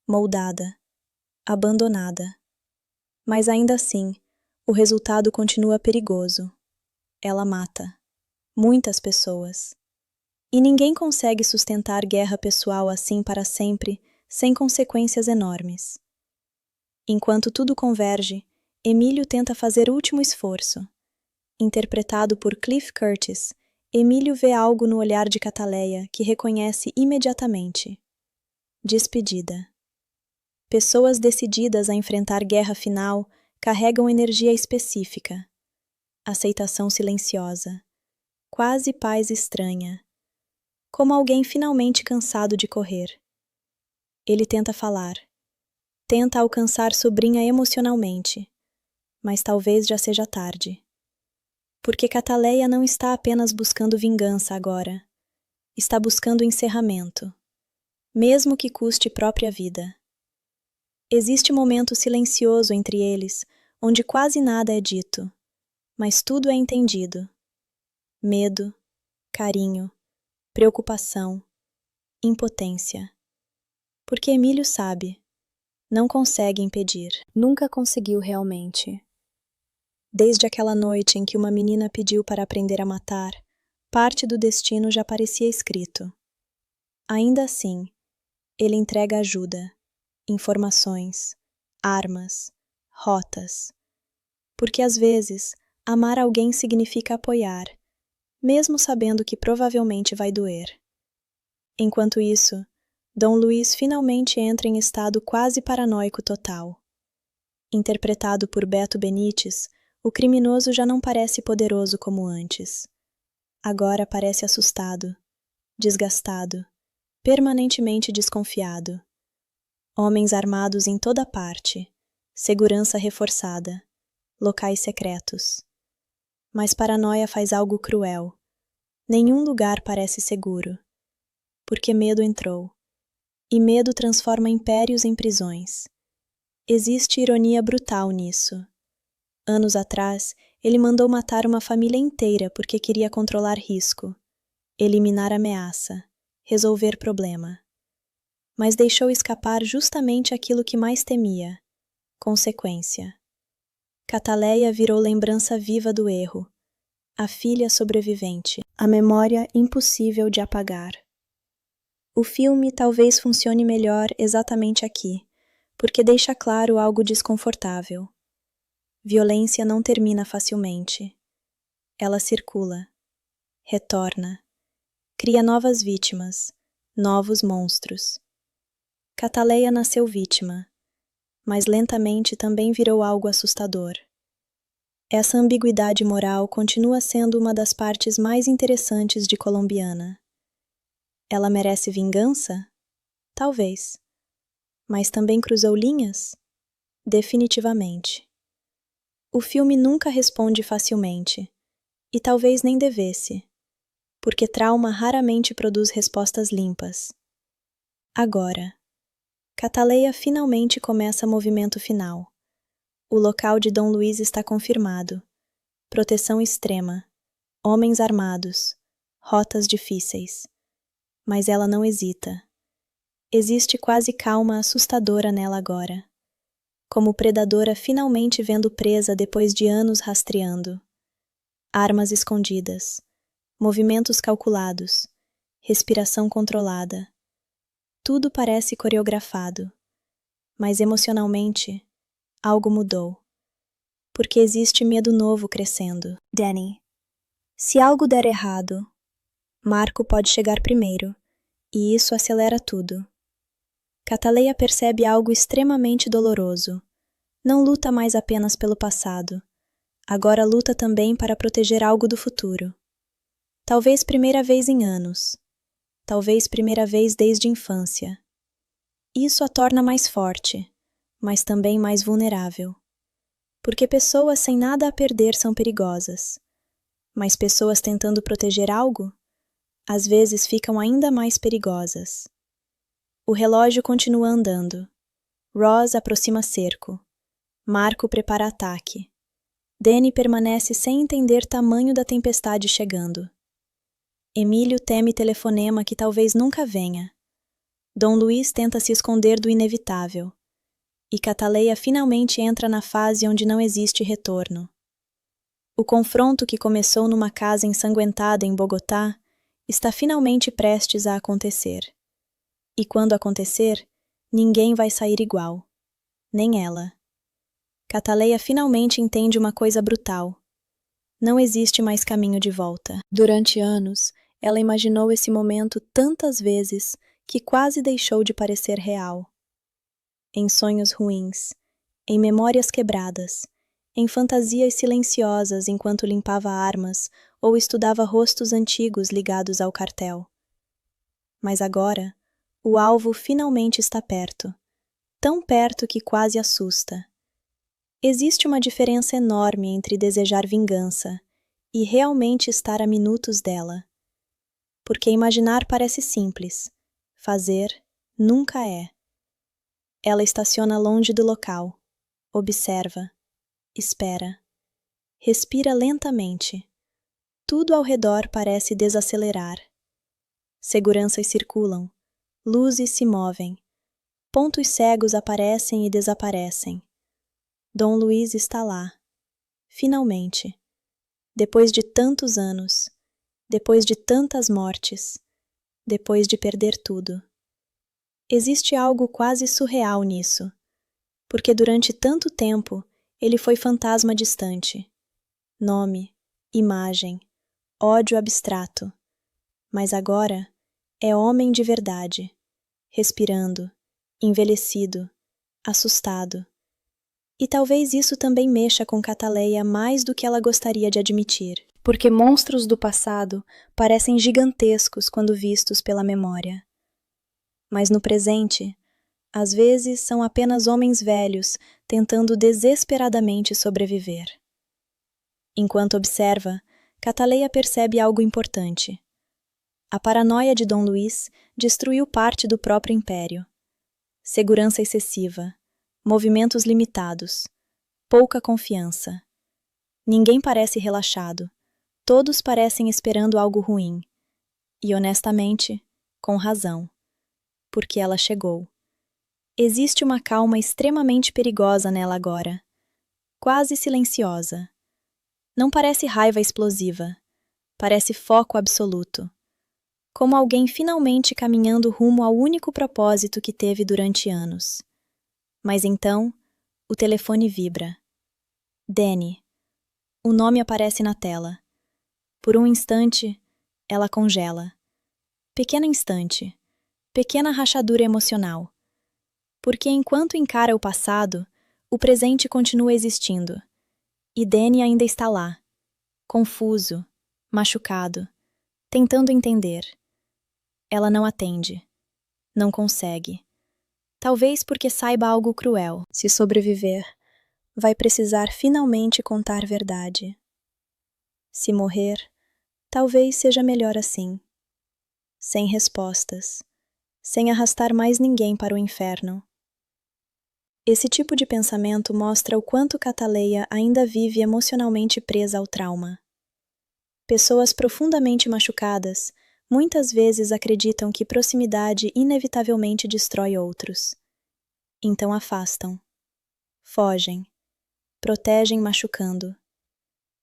moldada, abandonada. Mas ainda assim, o resultado continua perigoso. Ela mata. Muitas pessoas. E ninguém consegue sustentar guerra pessoal assim para sempre, sem consequências enormes. Enquanto tudo converge, Emílio tenta fazer último esforço. Interpretado por Cliff Curtis, Emílio vê algo no olhar de Cataleia que reconhece imediatamente. Despedida. Pessoas decididas a enfrentar guerra final carregam energia específica. Aceitação silenciosa. Quase paz estranha. Como alguém finalmente cansado de correr. Ele tenta falar. Tenta alcançar sobrinha emocionalmente. Mas talvez já seja tarde. Porque Cataleia não está apenas buscando vingança agora. Está buscando encerramento. Mesmo que custe própria vida. Existe momento silencioso entre eles, onde quase nada é dito, mas tudo é entendido. Medo, carinho, preocupação, impotência. Porque Emílio sabe, não consegue impedir. Nunca conseguiu realmente. Desde aquela noite em que uma menina pediu para aprender a matar, parte do destino já parecia escrito. Ainda assim, ele entrega ajuda, informações, armas, rotas. Porque às vezes, amar alguém significa apoiar, mesmo sabendo que provavelmente vai doer. Enquanto isso, Dom Luís finalmente entra em estado quase paranoico total. Interpretado por Beto Benítez, o criminoso já não parece poderoso como antes. Agora parece assustado, desgastado, permanentemente desconfiado. Homens armados em toda parte, segurança reforçada, locais secretos. Mas paranoia faz algo cruel. Nenhum lugar parece seguro. Porque medo entrou. E medo transforma impérios em prisões. Existe ironia brutal nisso. Anos atrás, ele mandou matar uma família inteira porque queria controlar risco, eliminar ameaça, resolver problema. Mas deixou escapar justamente aquilo que mais temia: consequência. Cataleia virou lembrança viva do erro, a filha sobrevivente, a memória impossível de apagar. O filme talvez funcione melhor exatamente aqui, porque deixa claro algo desconfortável. Violência não termina facilmente. Ela circula, retorna, cria novas vítimas, novos monstros. Cataleia nasceu vítima, mas lentamente também virou algo assustador. Essa ambiguidade moral continua sendo uma das partes mais interessantes de Colombiana. Ela merece vingança? Talvez. Mas também cruzou linhas? Definitivamente. O filme nunca responde facilmente, e talvez nem devesse, porque trauma raramente produz respostas limpas. Agora, Cataleia finalmente começa movimento final. O local de Dom Luís está confirmado. Proteção extrema, homens armados, rotas difíceis. Mas ela não hesita. Existe quase calma assustadora nela agora. Como predadora finalmente vendo presa depois de anos rastreando. Armas escondidas, movimentos calculados, respiração controlada. Tudo parece coreografado. Mas emocionalmente, algo mudou. Porque existe medo novo crescendo. Danny. Se algo der errado, Marco pode chegar primeiro, e isso acelera tudo. Cataleia percebe algo extremamente doloroso. Não luta mais apenas pelo passado. Agora luta também para proteger algo do futuro. Talvez primeira vez em anos. Talvez primeira vez desde a infância. Isso a torna mais forte, mas também mais vulnerável. Porque pessoas sem nada a perder são perigosas. Mas pessoas tentando proteger algo, às vezes ficam ainda mais perigosas. O relógio continua andando. Ross aproxima cerco. Marco prepara ataque. Danny permanece sem entender tamanho da tempestade chegando. Emílio teme telefonema que talvez nunca venha. Dom Luís tenta se esconder do inevitável. E Cataleia finalmente entra na fase onde não existe retorno. O confronto que começou numa casa ensanguentada em Bogotá está finalmente prestes a acontecer. E quando acontecer, ninguém vai sair igual. Nem ela. Cataleia finalmente entende uma coisa brutal. Não existe mais caminho de volta. Durante anos, ela imaginou esse momento tantas vezes que quase deixou de parecer real. Em sonhos ruins, em memórias quebradas, em fantasias silenciosas enquanto limpava armas ou estudava rostos antigos ligados ao cartel. Mas agora, o alvo finalmente está perto, tão perto que quase assusta. Existe uma diferença enorme entre desejar vingança e realmente estar a minutos dela. Porque imaginar parece simples, fazer nunca é. Ela estaciona longe do local, observa, espera, respira lentamente. Tudo ao redor parece desacelerar. Seguranças circulam, luzes se movem, pontos cegos aparecem e desaparecem. Dom Luís está lá, finalmente. Depois de tantos anos, depois de tantas mortes, depois de perder tudo. Existe algo quase surreal nisso, porque durante tanto tempo ele foi fantasma distante. Nome, imagem, ódio abstrato. Mas agora é homem de verdade, respirando, envelhecido, assustado. E talvez isso também mexa com Cataleia mais do que ela gostaria de admitir, porque monstros do passado parecem gigantescos quando vistos pela memória. Mas no presente, às vezes são apenas homens velhos tentando desesperadamente sobreviver. Enquanto observa, Cataleia percebe algo importante. A paranoia de Dom Luís destruiu parte do próprio império. Segurança excessiva, movimentos limitados, pouca confiança. Ninguém parece relaxado, todos parecem esperando algo ruim. E honestamente, com razão, porque ela chegou. Existe uma calma extremamente perigosa nela agora, quase silenciosa. Não parece raiva explosiva, parece foco absoluto, como alguém finalmente caminhando rumo ao único propósito que teve durante anos. Mas então, o telefone vibra. Danny. O nome aparece na tela. Por um instante, ela congela. Pequeno instante, pequena rachadura emocional. Porque enquanto encara o passado, o presente continua existindo. E Danny ainda está lá, confuso, machucado, tentando entender. Ela não atende. Não consegue. Talvez porque saiba algo cruel. Se sobreviver, vai precisar finalmente contar verdade. Se morrer, talvez seja melhor assim. Sem respostas. Sem arrastar mais ninguém para o inferno. Esse tipo de pensamento mostra o quanto Cataleia ainda vive emocionalmente presa ao trauma. Pessoas profundamente machucadas muitas vezes acreditam que proximidade inevitavelmente destrói outros. Então afastam, fogem, protegem machucando.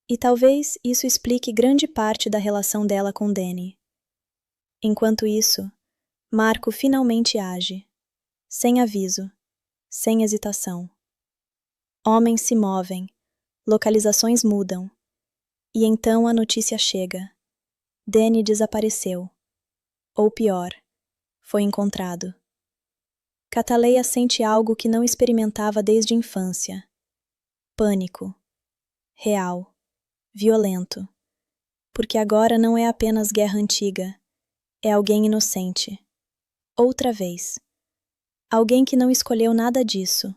E talvez isso explique grande parte da relação dela com Danny. Enquanto isso, Marco finalmente age, sem aviso, sem hesitação. Homens se movem, localizações mudam, e então a notícia chega. Danny desapareceu. Ou pior, foi encontrado. Cataleia sente algo que não experimentava desde a infância. Pânico. Real. Violento. Porque agora não é apenas guerra antiga. É alguém inocente. Outra vez. Alguém que não escolheu nada disso.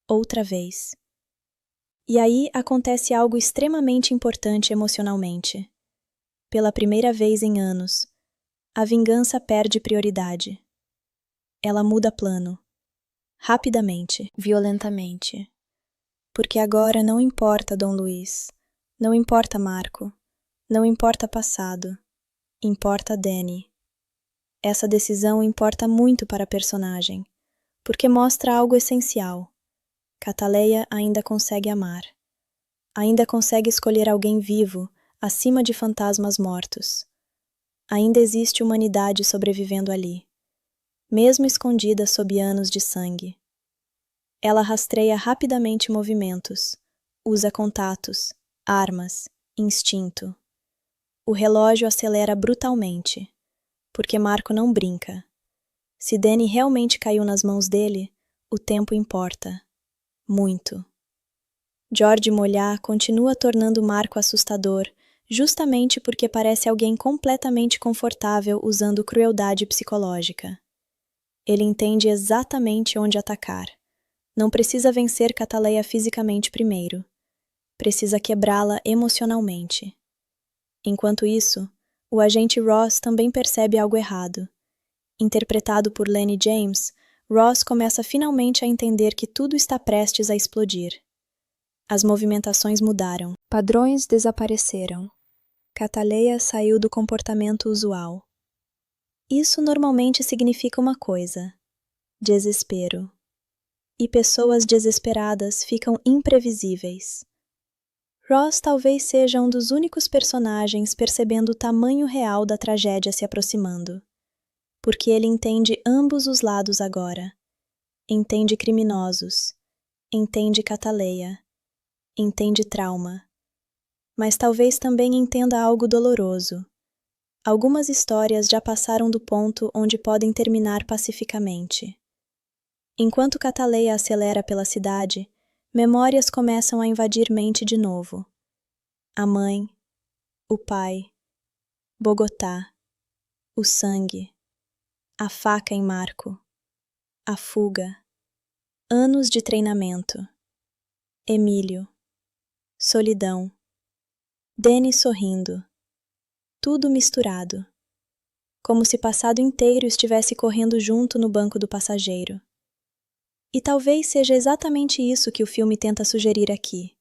Outra vez. E aí acontece algo extremamente importante emocionalmente. Pela primeira vez em anos, a vingança perde prioridade. Ela muda plano. Rapidamente, violentamente. Porque agora não importa Dom Luís, não importa Marco, não importa passado, importa Danny. Essa decisão importa muito para a personagem, porque mostra algo essencial. Cataleia ainda consegue amar. Ainda consegue escolher alguém vivo, acima de fantasmas mortos. Ainda existe humanidade sobrevivendo ali, mesmo escondida sob anos de sangue. Ela rastreia rapidamente movimentos, usa contatos, armas, instinto. O relógio acelera brutalmente, porque Marco não brinca. Se Danny realmente caiu nas mãos dele, o tempo importa. Muito. George Mollá continua tornando Marco assustador, justamente porque parece alguém completamente confortável usando crueldade psicológica. Ele entende exatamente onde atacar. Não precisa vencer Cataleia fisicamente primeiro. Precisa quebrá-la emocionalmente. Enquanto isso, o agente Ross também percebe algo errado. Interpretado por Lenny James, Ross começa finalmente a entender que tudo está prestes a explodir. As movimentações mudaram. Padrões desapareceram. Cataleia saiu do comportamento usual. Isso normalmente significa uma coisa: desespero. E pessoas desesperadas ficam imprevisíveis. Ross talvez seja um dos únicos personagens percebendo o tamanho real da tragédia se aproximando. porque ele entende ambos os lados agora. Entende criminosos, entende Cataleia, entende trauma, mas talvez também entenda algo doloroso. Algumas histórias já passaram do ponto onde podem terminar pacificamente. Enquanto Cataleia acelera pela cidade, memórias começam a invadir mente de novo. A mãe, o pai, Bogotá, o sangue, a faca em Marco, a fuga, anos de treinamento, Emílio, solidão, Denis sorrindo, tudo misturado, como se o passado inteiro estivesse correndo junto no banco do passageiro. E talvez seja exatamente isso que o filme tenta sugerir aqui.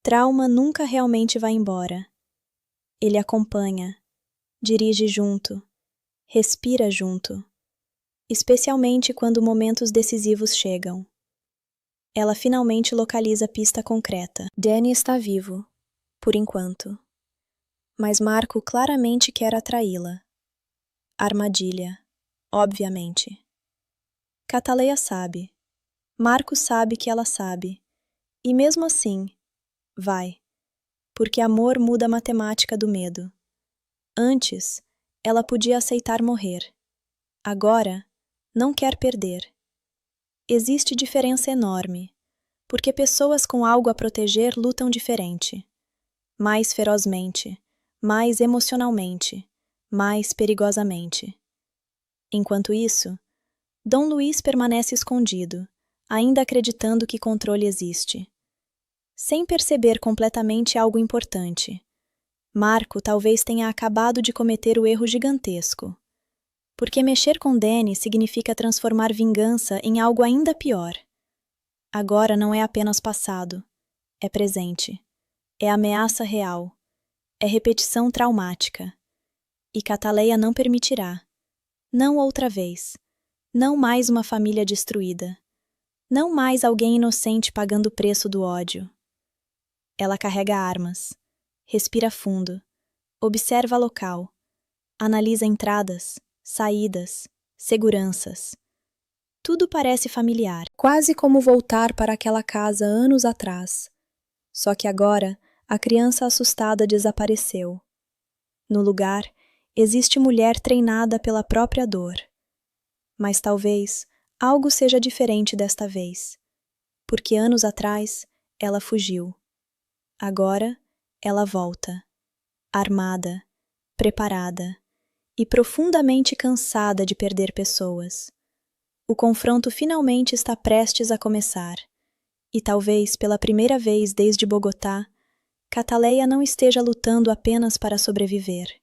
Trauma nunca realmente vai embora. Ele acompanha, dirige junto, respira junto, especialmente quando momentos decisivos chegam. Ela finalmente localiza a pista concreta. Danny está vivo, por enquanto. Mas Marco claramente quer atraí-la. Armadilha, obviamente. Cataleia sabe. Marco sabe que ela sabe. E mesmo assim, vai. Porque amor muda a matemática do medo. Antes, ela podia aceitar morrer. Agora, não quer perder. Existe diferença enorme, porque pessoas com algo a proteger lutam diferente. Mais ferozmente, mais emocionalmente, mais perigosamente. Enquanto isso, Dom Luís permanece escondido, ainda acreditando que controle existe. Sem perceber completamente algo importante. Marco talvez tenha acabado de cometer o erro gigantesco. Porque mexer com Danny significa transformar vingança em algo ainda pior. Agora não é apenas passado, é presente. É ameaça real. É repetição traumática. E Cataleia não permitirá. Não outra vez. Não mais uma família destruída. Não mais alguém inocente pagando o preço do ódio. Ela carrega armas. Respira fundo. Observa local. Analisa entradas, saídas, seguranças. Tudo parece familiar, quase como voltar para aquela casa anos atrás. Só que agora, a criança assustada desapareceu. No lugar, existe mulher treinada pela própria dor. Mas talvez algo seja diferente desta vez, porque anos atrás ela fugiu. Agora ela volta, armada, preparada e profundamente cansada de perder pessoas. O confronto finalmente está prestes a começar, e talvez pela primeira vez desde Bogotá, Cataleia não esteja lutando apenas para sobreviver.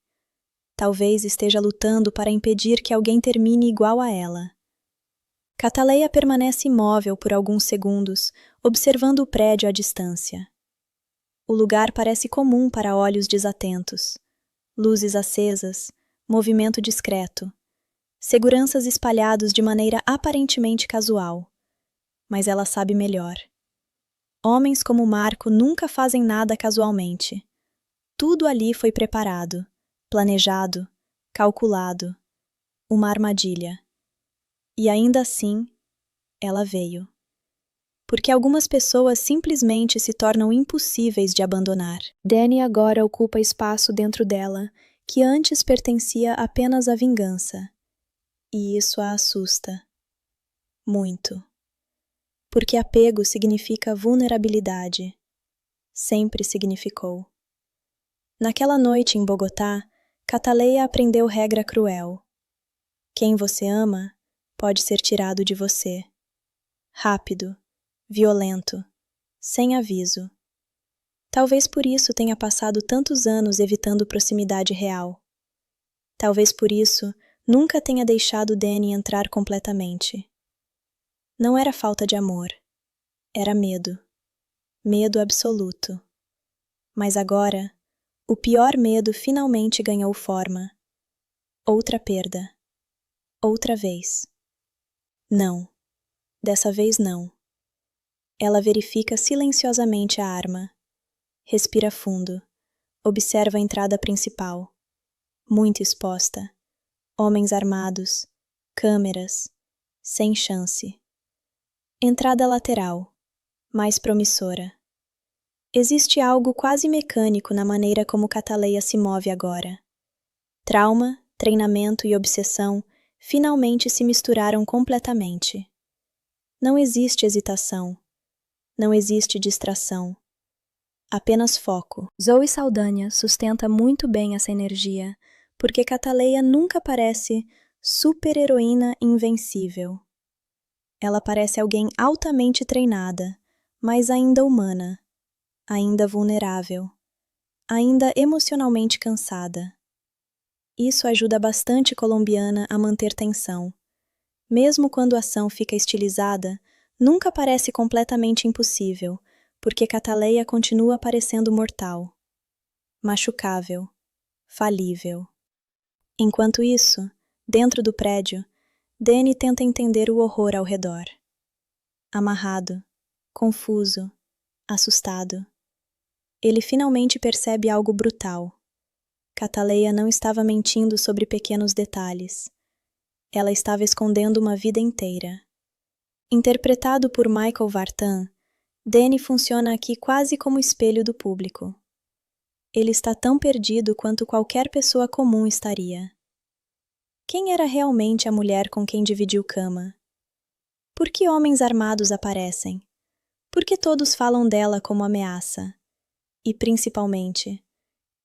Talvez esteja lutando para impedir que alguém termine igual a ela. Cataleia permanece imóvel por alguns segundos, observando o prédio à distância. O lugar parece comum para olhos desatentos. Luzes acesas, movimento discreto, seguranças espalhados de maneira aparentemente casual. Mas ela sabe melhor. Homens como Marco nunca fazem nada casualmente. Tudo ali foi preparado, planejado, calculado. Uma armadilha. E ainda assim, ela veio. Porque algumas pessoas simplesmente se tornam impossíveis de abandonar. Danny agora ocupa espaço dentro dela, que antes pertencia apenas à vingança. E isso a assusta. Muito. Porque apego significa vulnerabilidade. Sempre significou. Naquela noite em Bogotá, Cataleia aprendeu regra cruel. Quem você ama pode ser tirado de você. Rápido, violento, sem aviso. Talvez por isso tenha passado tantos anos evitando proximidade real. Talvez por isso nunca tenha deixado Danny entrar completamente. Não era falta de amor. Era medo. Medo absoluto. Mas agora, o pior medo finalmente ganhou forma. Outra perda. Outra vez. Não. Dessa vez não. Ela verifica silenciosamente a arma. Respira fundo. Observa a entrada principal. Muito exposta. Homens armados, câmeras, sem chance. Entrada lateral, mais promissora. Existe algo quase mecânico na maneira como Cataleia se move agora. Trauma, treinamento e obsessão finalmente se misturaram completamente. Não existe hesitação. Não existe distração. Apenas foco. Zoe Saldanha sustenta muito bem essa energia, porque Cataleia nunca parece super-heroína invencível. Ela parece alguém altamente treinada, mas ainda humana, ainda vulnerável, ainda emocionalmente cansada. Isso ajuda bastante Colombiana a manter tensão. Mesmo quando a ação fica estilizada, nunca parece completamente impossível, porque Cataleia continua parecendo mortal, machucável, falível. Enquanto isso, dentro do prédio, Danny tenta entender o horror ao redor. Amarrado, confuso, assustado. Ele finalmente percebe algo brutal. Cataleia não estava mentindo sobre pequenos detalhes. Ela estava escondendo uma vida inteira. Interpretado por Michael Vartan, Danny funciona aqui quase como espelho do público. Ele está tão perdido quanto qualquer pessoa comum estaria. Quem era realmente a mulher com quem dividiu cama? Por que homens armados aparecem? Por que todos falam dela como ameaça? E, principalmente,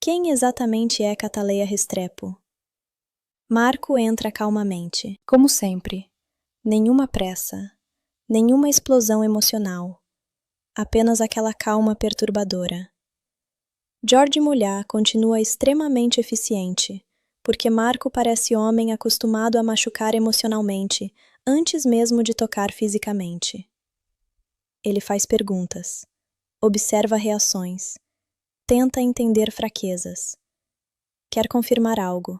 quem exatamente é Cataleia Restrepo? Marco entra calmamente. Como sempre, nenhuma pressa, nenhuma explosão emocional, apenas aquela calma perturbadora. George Mulher continua extremamente eficiente, porque Marco parece homem acostumado a machucar emocionalmente antes mesmo de tocar fisicamente. Ele faz perguntas, observa reações, tenta entender fraquezas. Quer confirmar algo.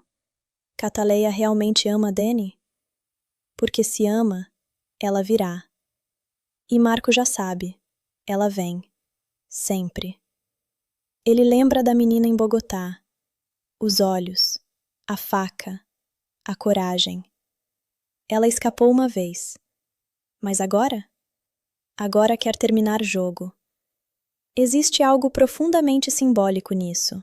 Cataleia realmente ama Danny? Porque se ama, ela virá. E Marco já sabe, ela vem. Sempre. Ele lembra da menina em Bogotá. Os olhos, a faca, a coragem. Ela escapou uma vez. Mas agora? Agora quer terminar jogo. Existe algo profundamente simbólico nisso.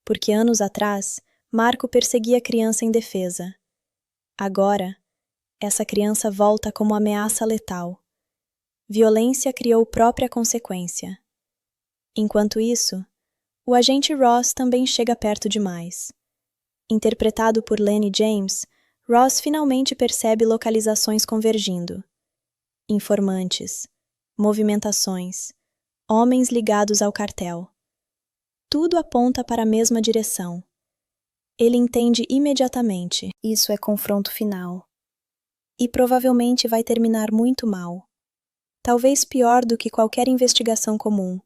Porque anos atrás, Marco perseguia a criança indefesa. Agora, essa criança volta como ameaça letal. Violência criou própria consequência. Enquanto isso, o agente Ross também chega perto demais. Interpretado por Lenny James, Ross finalmente percebe localizações convergindo. Informantes, movimentações, homens ligados ao cartel. Tudo aponta para a mesma direção. Ele entende imediatamente. Isso é confronto final. E provavelmente vai terminar muito mal. Talvez pior do que qualquer investigação comum.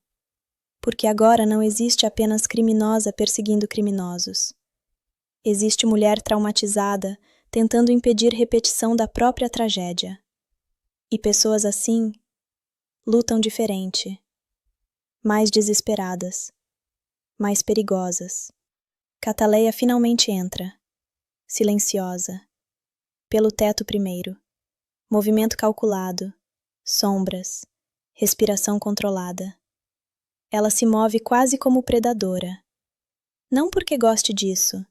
Porque agora não existe apenas criminosa perseguindo criminosos. Existe mulher traumatizada tentando impedir repetição da própria tragédia. E pessoas assim lutam diferente. Mais desesperadas. Mais perigosas. Cataleia finalmente entra. Silenciosa. Pelo teto primeiro. Movimento calculado. Sombras. Respiração controlada. Ela se move quase como predadora. Não porque goste disso,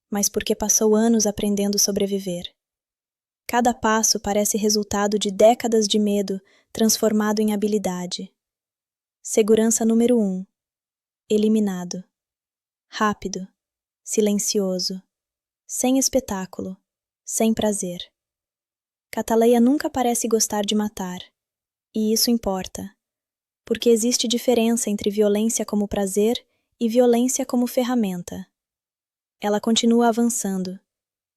mas porque passou anos aprendendo a sobreviver. Cada passo parece resultado de décadas de medo transformado em habilidade. Segurança número 1. Eliminado. Rápido. Silencioso. Sem espetáculo. Sem prazer. Cataleia nunca parece gostar de matar. E isso importa. Porque existe diferença entre violência como prazer e violência como ferramenta. Ela continua avançando.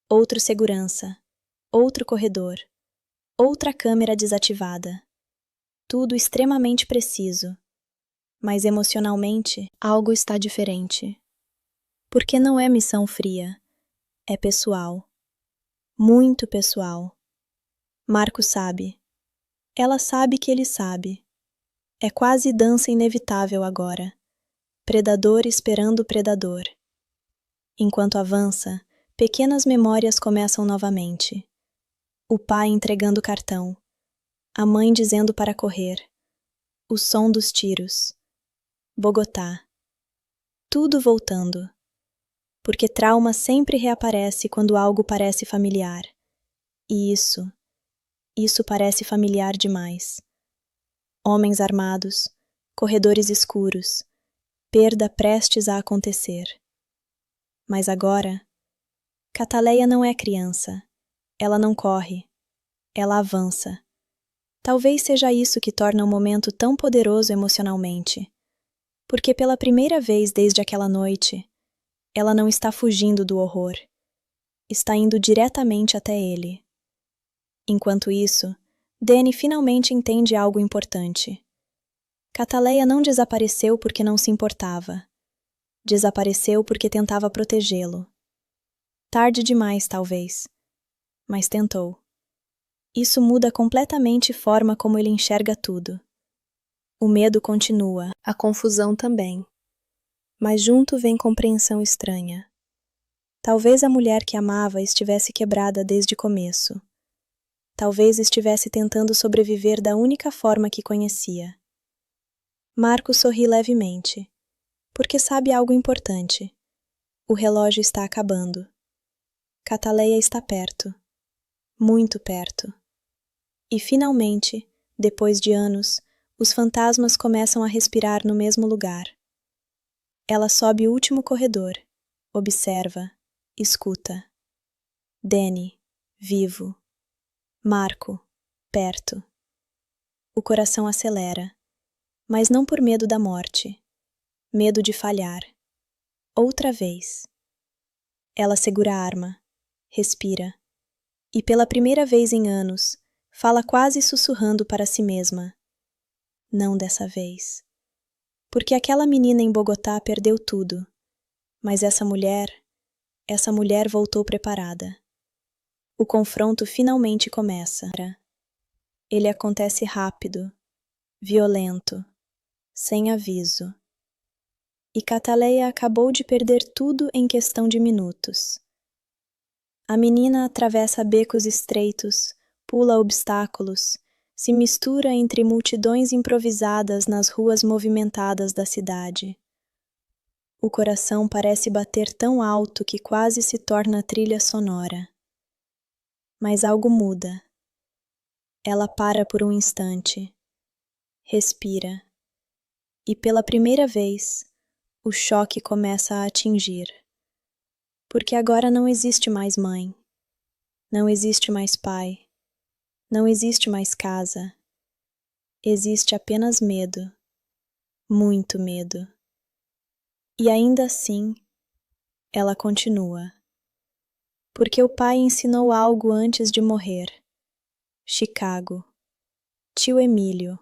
Outro segurança. Outro corredor. Outra câmera desativada. Tudo extremamente preciso. Mas emocionalmente, algo está diferente. Porque não é missão fria. É pessoal. Muito pessoal. Marco sabe. Ela sabe que ele sabe. É quase dança inevitável agora. Predador esperando o predador. Enquanto avança, Pequenas memórias começam novamente. O pai entregando o cartão, a mãe dizendo para correr, o som dos tiros. Bogotá. Tudo voltando. Porque trauma sempre reaparece quando algo parece familiar. E isso parece familiar demais. Homens armados, corredores escuros, perda prestes a acontecer. Mas agora, Cataleia não é criança. Ela não corre. Ela avança. Talvez seja isso que torna o momento tão poderoso emocionalmente. Porque pela primeira vez desde aquela noite, ela não está fugindo do horror. Está indo diretamente até ele. Enquanto isso, Danny finalmente entende algo importante. Cataleia não desapareceu porque não se importava. Desapareceu porque tentava protegê-lo. Tarde demais, talvez. Mas tentou. Isso muda completamente a forma como ele enxerga tudo. O medo continua, a confusão também. Mas junto vem compreensão estranha. Talvez a mulher que amava estivesse quebrada desde o começo. Talvez estivesse tentando sobreviver da única forma que conhecia. Marco sorri levemente, porque sabe algo importante. O relógio está acabando. Cataleia está perto. Muito perto. E finalmente, depois de anos, os fantasmas começam a respirar no mesmo lugar. Ela sobe o último corredor, observa, escuta. Danny, vivo. Marco, perto. O coração acelera, mas não por medo da morte. Medo de falhar. Outra vez. Ela segura a arma, respira. E pela primeira vez em anos, fala quase sussurrando para si mesma. Não dessa vez. Porque aquela menina em Bogotá perdeu tudo. Mas essa mulher voltou preparada. O confronto finalmente começa. Ele acontece rápido, violento, sem aviso. E Cataleia acabou de perder tudo em questão de minutos. A menina atravessa becos estreitos, pula obstáculos, se mistura entre multidões improvisadas nas ruas movimentadas da cidade. O coração parece bater tão alto que quase se torna trilha sonora. Mas algo muda. Ela para por um instante, respira, e pela primeira vez, o choque começa a atingir. Porque agora não existe mais mãe, não existe mais pai, não existe mais casa. Existe apenas medo, muito medo. E ainda assim, ela continua. Porque o pai ensinou algo antes de morrer. Chicago, tio Emílio,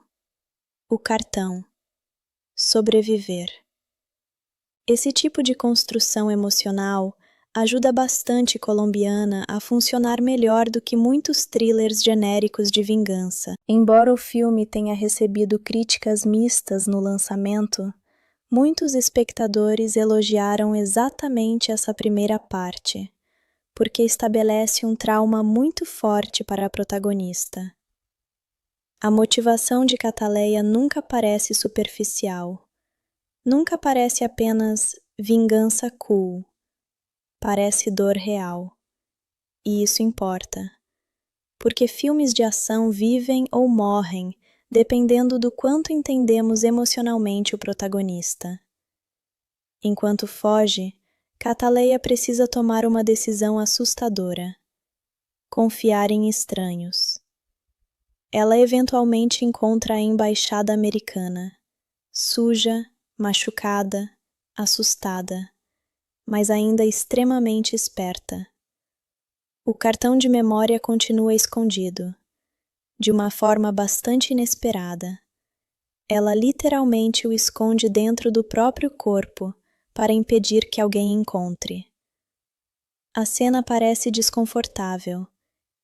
o cartão, sobreviver. Esse tipo de construção emocional ajuda bastante Colombiana a funcionar melhor do que muitos thrillers genéricos de vingança. Embora o filme tenha recebido críticas mistas no lançamento, muitos espectadores elogiaram exatamente essa primeira parte, porque estabelece um trauma muito forte para a protagonista. A motivação de Cataleia nunca parece superficial. Nunca parece apenas vingança cool. Parece dor real. E isso importa. Porque filmes de ação vivem ou morrem dependendo do quanto entendemos emocionalmente o protagonista. Enquanto foge, Cataleia precisa tomar uma decisão assustadora. Confiar em estranhos. Ela eventualmente encontra a embaixada americana, suja, machucada, assustada, mas ainda extremamente esperta. O cartão de memória continua escondido, de uma forma bastante inesperada. Ela literalmente o esconde dentro do próprio corpo para impedir que alguém encontre. A cena parece desconfortável,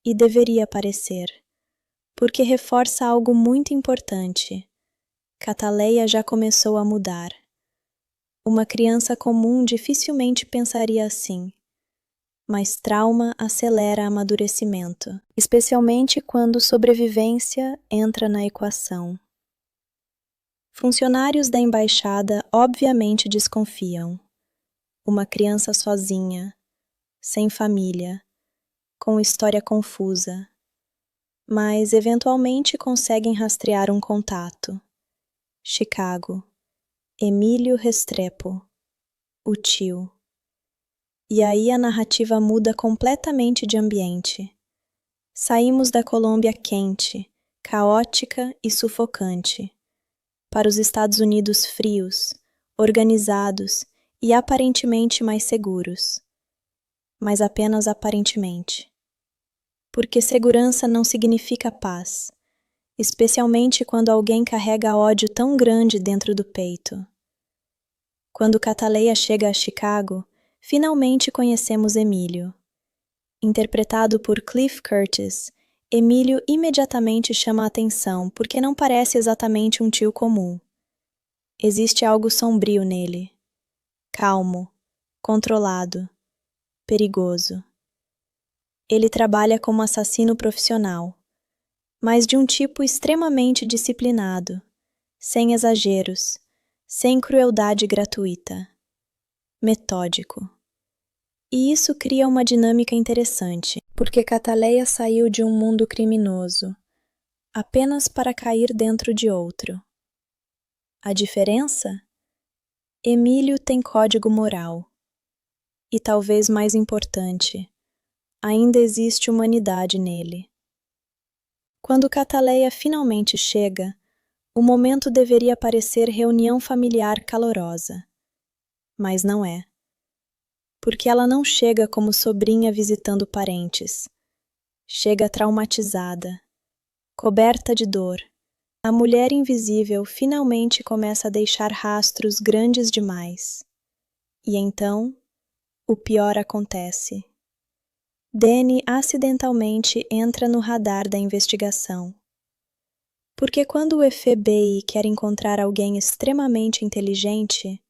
e deveria parecer, porque reforça algo muito importante. Cataleia já começou a mudar. Uma criança comum dificilmente pensaria assim. mas trauma acelera amadurecimento, especialmente quando sobrevivência entra na equação. Funcionários da embaixada obviamente desconfiam. Uma criança sozinha, sem família, com história confusa, mas eventualmente conseguem rastrear um contato. Chicago, Emílio Restrepo, o tio. E aí a narrativa muda completamente de ambiente. Saímos da Colômbia quente, caótica e sufocante, para os Estados Unidos frios, organizados e aparentemente mais seguros. Mas apenas aparentemente. Porque segurança não significa paz, especialmente quando alguém carrega ódio tão grande dentro do peito. Quando Cataleya chega a Chicago, finalmente conhecemos Emílio. Interpretado por Cliff Curtis, Emílio imediatamente chama a atenção porque não parece exatamente um tio comum. Existe algo sombrio nele. Calmo, controlado, perigoso. Ele trabalha como assassino profissional, mas de um tipo extremamente disciplinado, sem exageros, sem crueldade gratuita. Metódico. E isso cria uma dinâmica interessante, porque Cataleya saiu de um mundo criminoso, apenas para cair dentro de outro. A diferença? Emílio tem código moral. E talvez mais importante, ainda existe humanidade nele. Quando Cataleya finalmente chega, o momento deveria parecer reunião familiar calorosa. Mas não é. Porque ela não chega como sobrinha visitando parentes. Chega traumatizada, coberta de dor. A mulher invisível finalmente começa a deixar rastros grandes demais. E então, o pior acontece. Danny acidentalmente entra no radar da investigação. Porque quando o FBI quer encontrar alguém extremamente inteligente,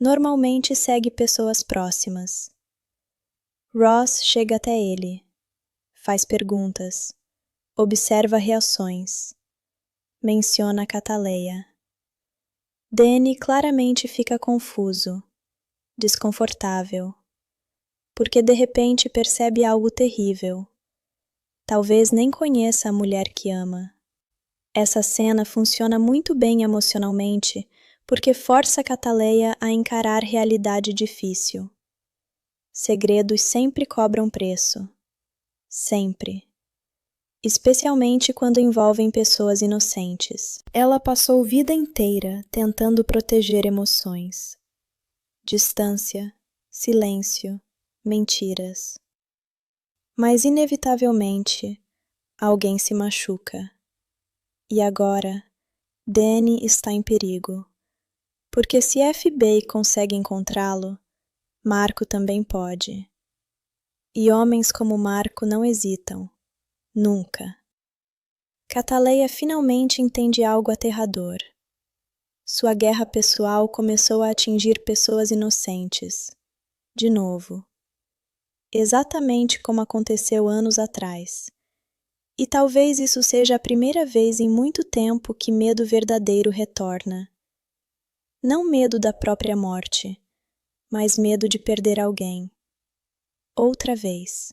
normalmente segue pessoas próximas. Ross chega até ele, faz perguntas, observa reações, menciona Cataleya. Danny claramente fica confuso, desconfortável, porque de repente percebe algo terrível. Talvez nem conheça a mulher que ama. Essa cena funciona muito bem emocionalmente porque força Cataleya a encarar realidade difícil. Segredos sempre cobram preço. Sempre. Especialmente quando envolvem pessoas inocentes. Ela passou vida inteira tentando proteger emoções. Distância, silêncio, mentiras. Mas inevitavelmente, alguém se machuca. E agora, Danny está em perigo. Porque se FBI consegue encontrá-lo, Marco também pode. E homens como Marco não hesitam. Nunca. Cataleya finalmente entende algo aterrador. Sua guerra pessoal começou a atingir pessoas inocentes. De novo. Exatamente como aconteceu anos atrás. E talvez isso seja a primeira vez em muito tempo que medo verdadeiro retorna. Não medo da própria morte, mas medo de perder alguém. Outra vez.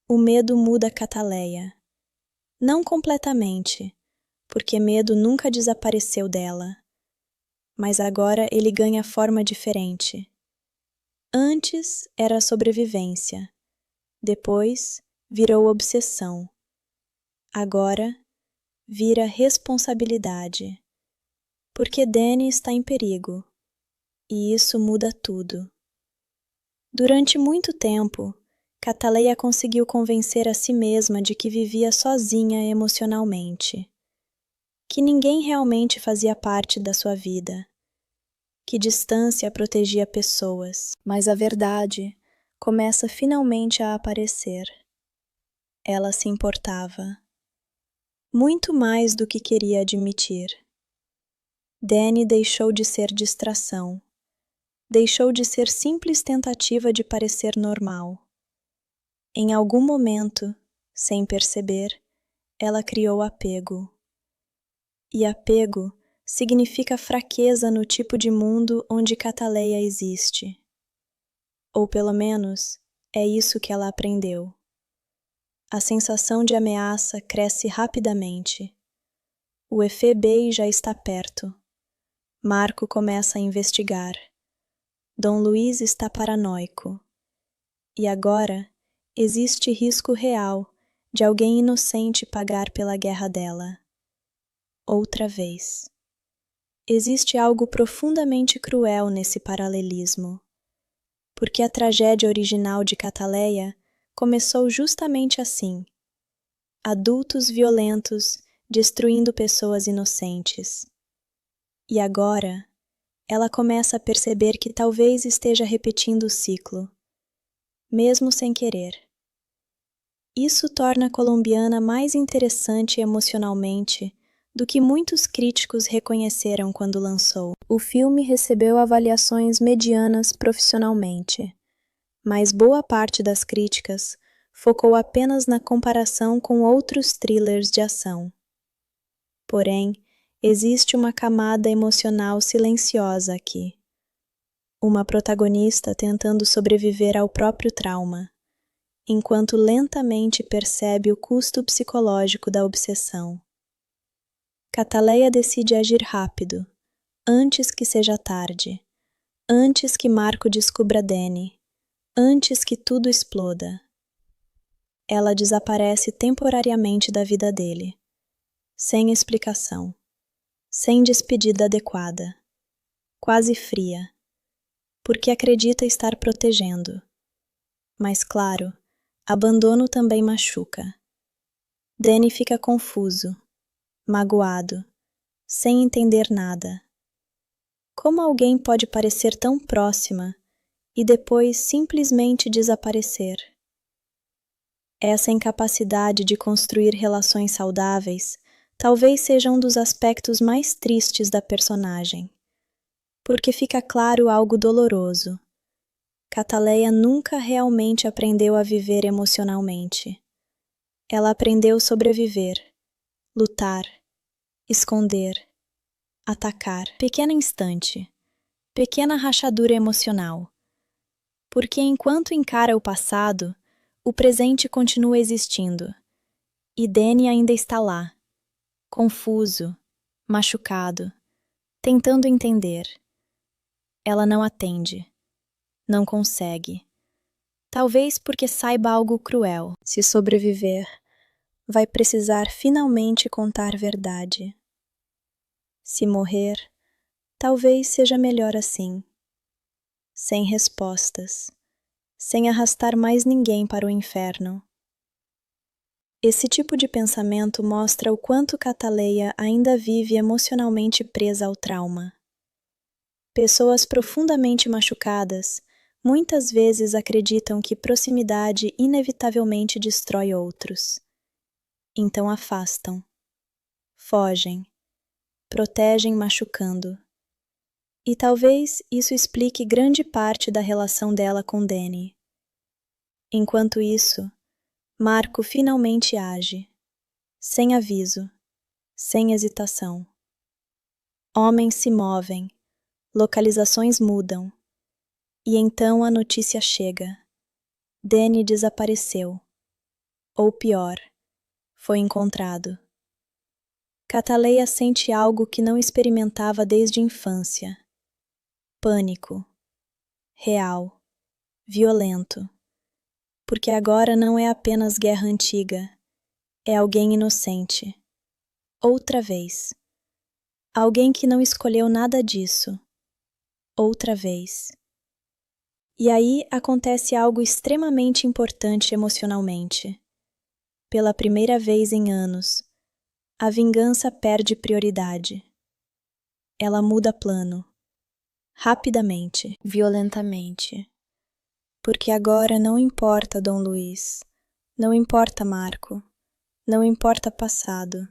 O medo muda Cataleya. Não completamente, porque medo nunca desapareceu dela. Mas agora ele ganha forma diferente. Antes era a sobrevivência. Depois virou obsessão. Agora vira responsabilidade. Porque Danny está em perigo. E isso muda tudo. Durante muito tempo, Cataleya conseguiu convencer a si mesma de que vivia sozinha emocionalmente. Que ninguém realmente fazia parte da sua vida. Que distância protegia pessoas. Mas a verdade começa finalmente a aparecer. Ela se importava. Muito mais do que queria admitir. Danny deixou de ser distração. deixou de ser simples tentativa de parecer normal. Em algum momento, sem perceber, ela criou apego. E apego significa fraqueza no tipo de mundo onde Cataleia existe. Ou pelo menos, é isso que ela aprendeu. A sensação de ameaça cresce rapidamente. O FBI já está perto. Marco começa a investigar. Dom Luiz está paranoico. E agora, existe risco real de alguém inocente pagar pela guerra dela. Outra vez. Existe algo profundamente cruel nesse paralelismo. Porque a tragédia original de Cataleia começou justamente assim. Adultos violentos destruindo pessoas inocentes. E agora, ela começa a perceber que talvez esteja repetindo o ciclo, mesmo sem querer. Isso torna a colombiana mais interessante emocionalmente do que muitos críticos reconheceram quando lançou. O filme recebeu avaliações medianas profissionalmente, mas boa parte das críticas focou apenas na comparação com outros thrillers de ação. Porém, existe uma camada emocional silenciosa aqui. Uma protagonista tentando sobreviver ao próprio trauma, enquanto lentamente percebe o custo psicológico da obsessão. Cataleia decide agir rápido, antes que seja tarde, antes que Marco descubra Danny, antes que tudo exploda. Ela desaparece temporariamente da vida dele, sem explicação, sem despedida adequada, quase fria, porque acredita estar protegendo. Mas claro, abandono também machuca. Danny fica confuso, magoado, sem entender nada. Como alguém pode parecer tão próxima e depois simplesmente desaparecer? Essa incapacidade de construir relações saudáveis talvez seja um dos aspectos mais tristes da personagem, porque fica claro algo doloroso. Cataleia nunca realmente aprendeu a viver emocionalmente. Ela aprendeu a sobreviver, lutar, esconder, atacar. Pequeno instante, pequena rachadura emocional. Porque enquanto encara o passado, o presente continua existindo. E Danny ainda está lá, confuso, machucado, tentando entender. Ela não atende, não consegue. Talvez porque saiba algo cruel. Se sobreviver, vai precisar finalmente contar verdade. Se morrer, talvez seja melhor assim. Sem respostas, sem arrastar mais ninguém para o inferno. Esse tipo de pensamento mostra o quanto Cataleia ainda vive emocionalmente presa ao trauma. Pessoas profundamente machucadas muitas vezes acreditam que proximidade inevitavelmente destrói outros. Então afastam, fogem, protegem machucando. E talvez isso explique grande parte da relação dela com Danny. Enquanto isso, Marco finalmente age, sem aviso, sem hesitação. Homens se movem, localizações mudam. E então a notícia chega. Danny desapareceu. Ou pior, foi encontrado. Cataleia sente algo que não experimentava desde a infância. Pânico. Real. Violento. Porque agora não é apenas guerra antiga. É alguém inocente. Outra vez. Alguém que não escolheu nada disso. Outra vez. E aí acontece algo extremamente importante emocionalmente. Pela primeira vez em anos, a vingança perde prioridade. Ela muda plano. Rapidamente, violentamente. Porque agora não importa Dom Luiz, não importa Marco, não importa passado,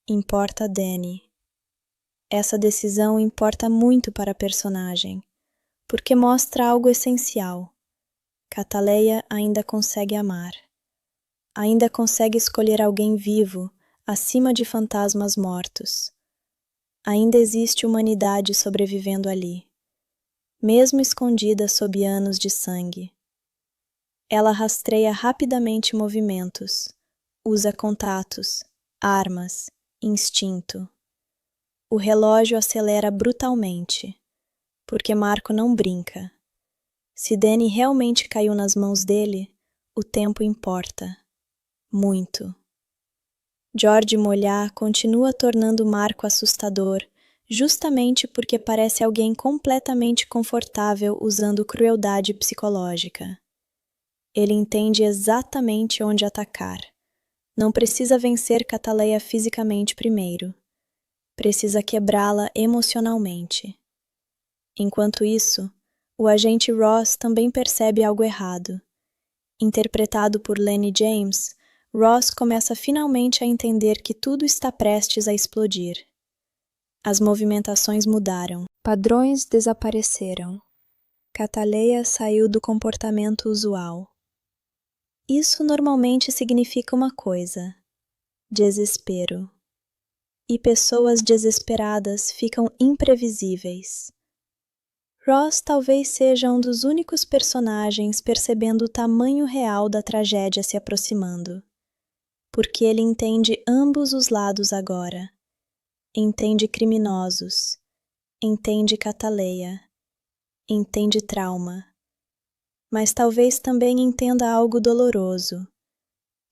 importa Danny. Essa decisão importa muito para a personagem, porque mostra algo essencial. Cataleia ainda consegue amar. Ainda consegue escolher alguém vivo acima de fantasmas mortos. Ainda existe humanidade sobrevivendo ali, mesmo escondida sob anos de sangue. Ela rastreia rapidamente movimentos, usa contatos, armas, instinto. O relógio acelera brutalmente, porque Marco não brinca. Se Danny realmente caiu nas mãos dele, o tempo importa. Muito. George Mollá continua tornando Marco assustador, justamente porque parece alguém completamente confortável usando crueldade psicológica. Ele entende exatamente onde atacar. Não precisa vencer Cataleia fisicamente primeiro. Precisa quebrá-la emocionalmente. Enquanto isso, o agente Ross também percebe algo errado. Interpretado por Lenny James, Ross começa finalmente a entender que tudo está prestes a explodir. As movimentações mudaram. Padrões desapareceram. Cataleia saiu do comportamento usual. Isso normalmente significa uma coisa: desespero. E pessoas desesperadas ficam imprevisíveis. Ross talvez seja um dos únicos personagens percebendo o tamanho real da tragédia se aproximando, porque ele entende ambos os lados agora. Entende criminosos, entende Cataleia, entende trauma, mas talvez também entenda algo doloroso.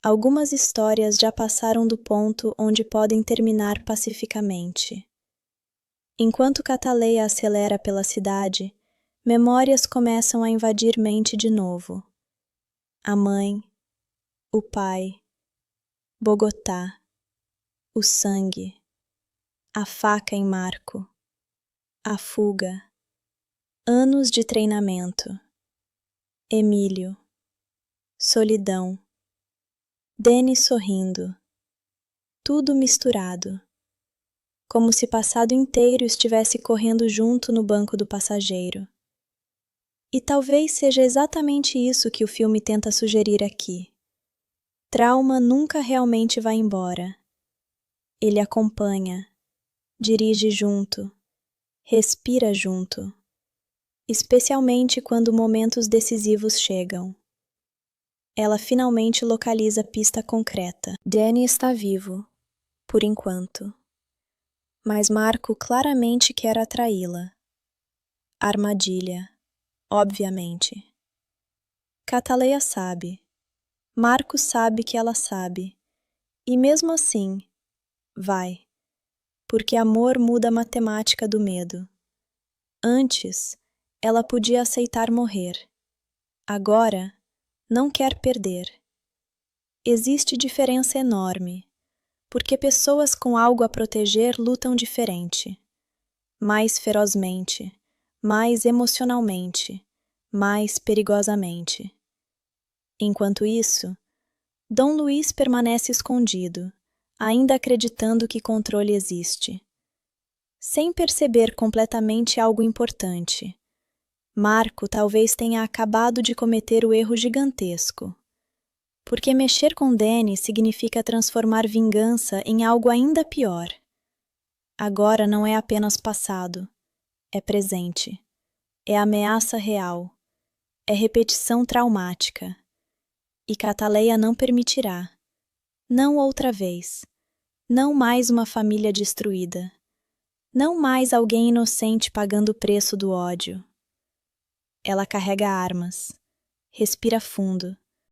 Algumas histórias já passaram do ponto onde podem terminar pacificamente. Enquanto Cataleia acelera pela cidade, memórias começam a invadir mente de novo. A mãe, o pai, Bogotá, o sangue, a faca em Marco, a fuga, anos de treinamento, Emílio, solidão, Danny sorrindo, tudo misturado, como se passado inteiro estivesse correndo junto no banco do passageiro. E talvez seja exatamente isso que o filme tenta sugerir aqui. Trauma nunca realmente vai embora. Ele acompanha, dirige junto, respira junto, especialmente quando momentos decisivos chegam. Ela finalmente localiza a pista concreta. Danny está vivo, por enquanto. Mas Marco claramente quer atraí-la. Armadilha, obviamente. Cataleia sabe. Marco sabe que ela sabe. E mesmo assim, vai. Porque amor muda a matemática do medo. Antes, ela podia aceitar morrer. Agora, não quer perder. Existe diferença enorme, porque pessoas com algo a proteger lutam diferente. Mais ferozmente, mais emocionalmente, mais perigosamente. Enquanto isso, Dom Luís permanece escondido, ainda acreditando que controle existe. Sem perceber completamente algo importante. Marco talvez tenha acabado de cometer o erro gigantesco. Porque mexer com Danny significa transformar vingança em algo ainda pior. Agora não é apenas passado, é presente. É ameaça real. É repetição traumática. E Cataleia não permitirá. Não outra vez. Não mais uma família destruída. Não mais alguém inocente pagando o preço do ódio. Ela carrega armas. Respira fundo.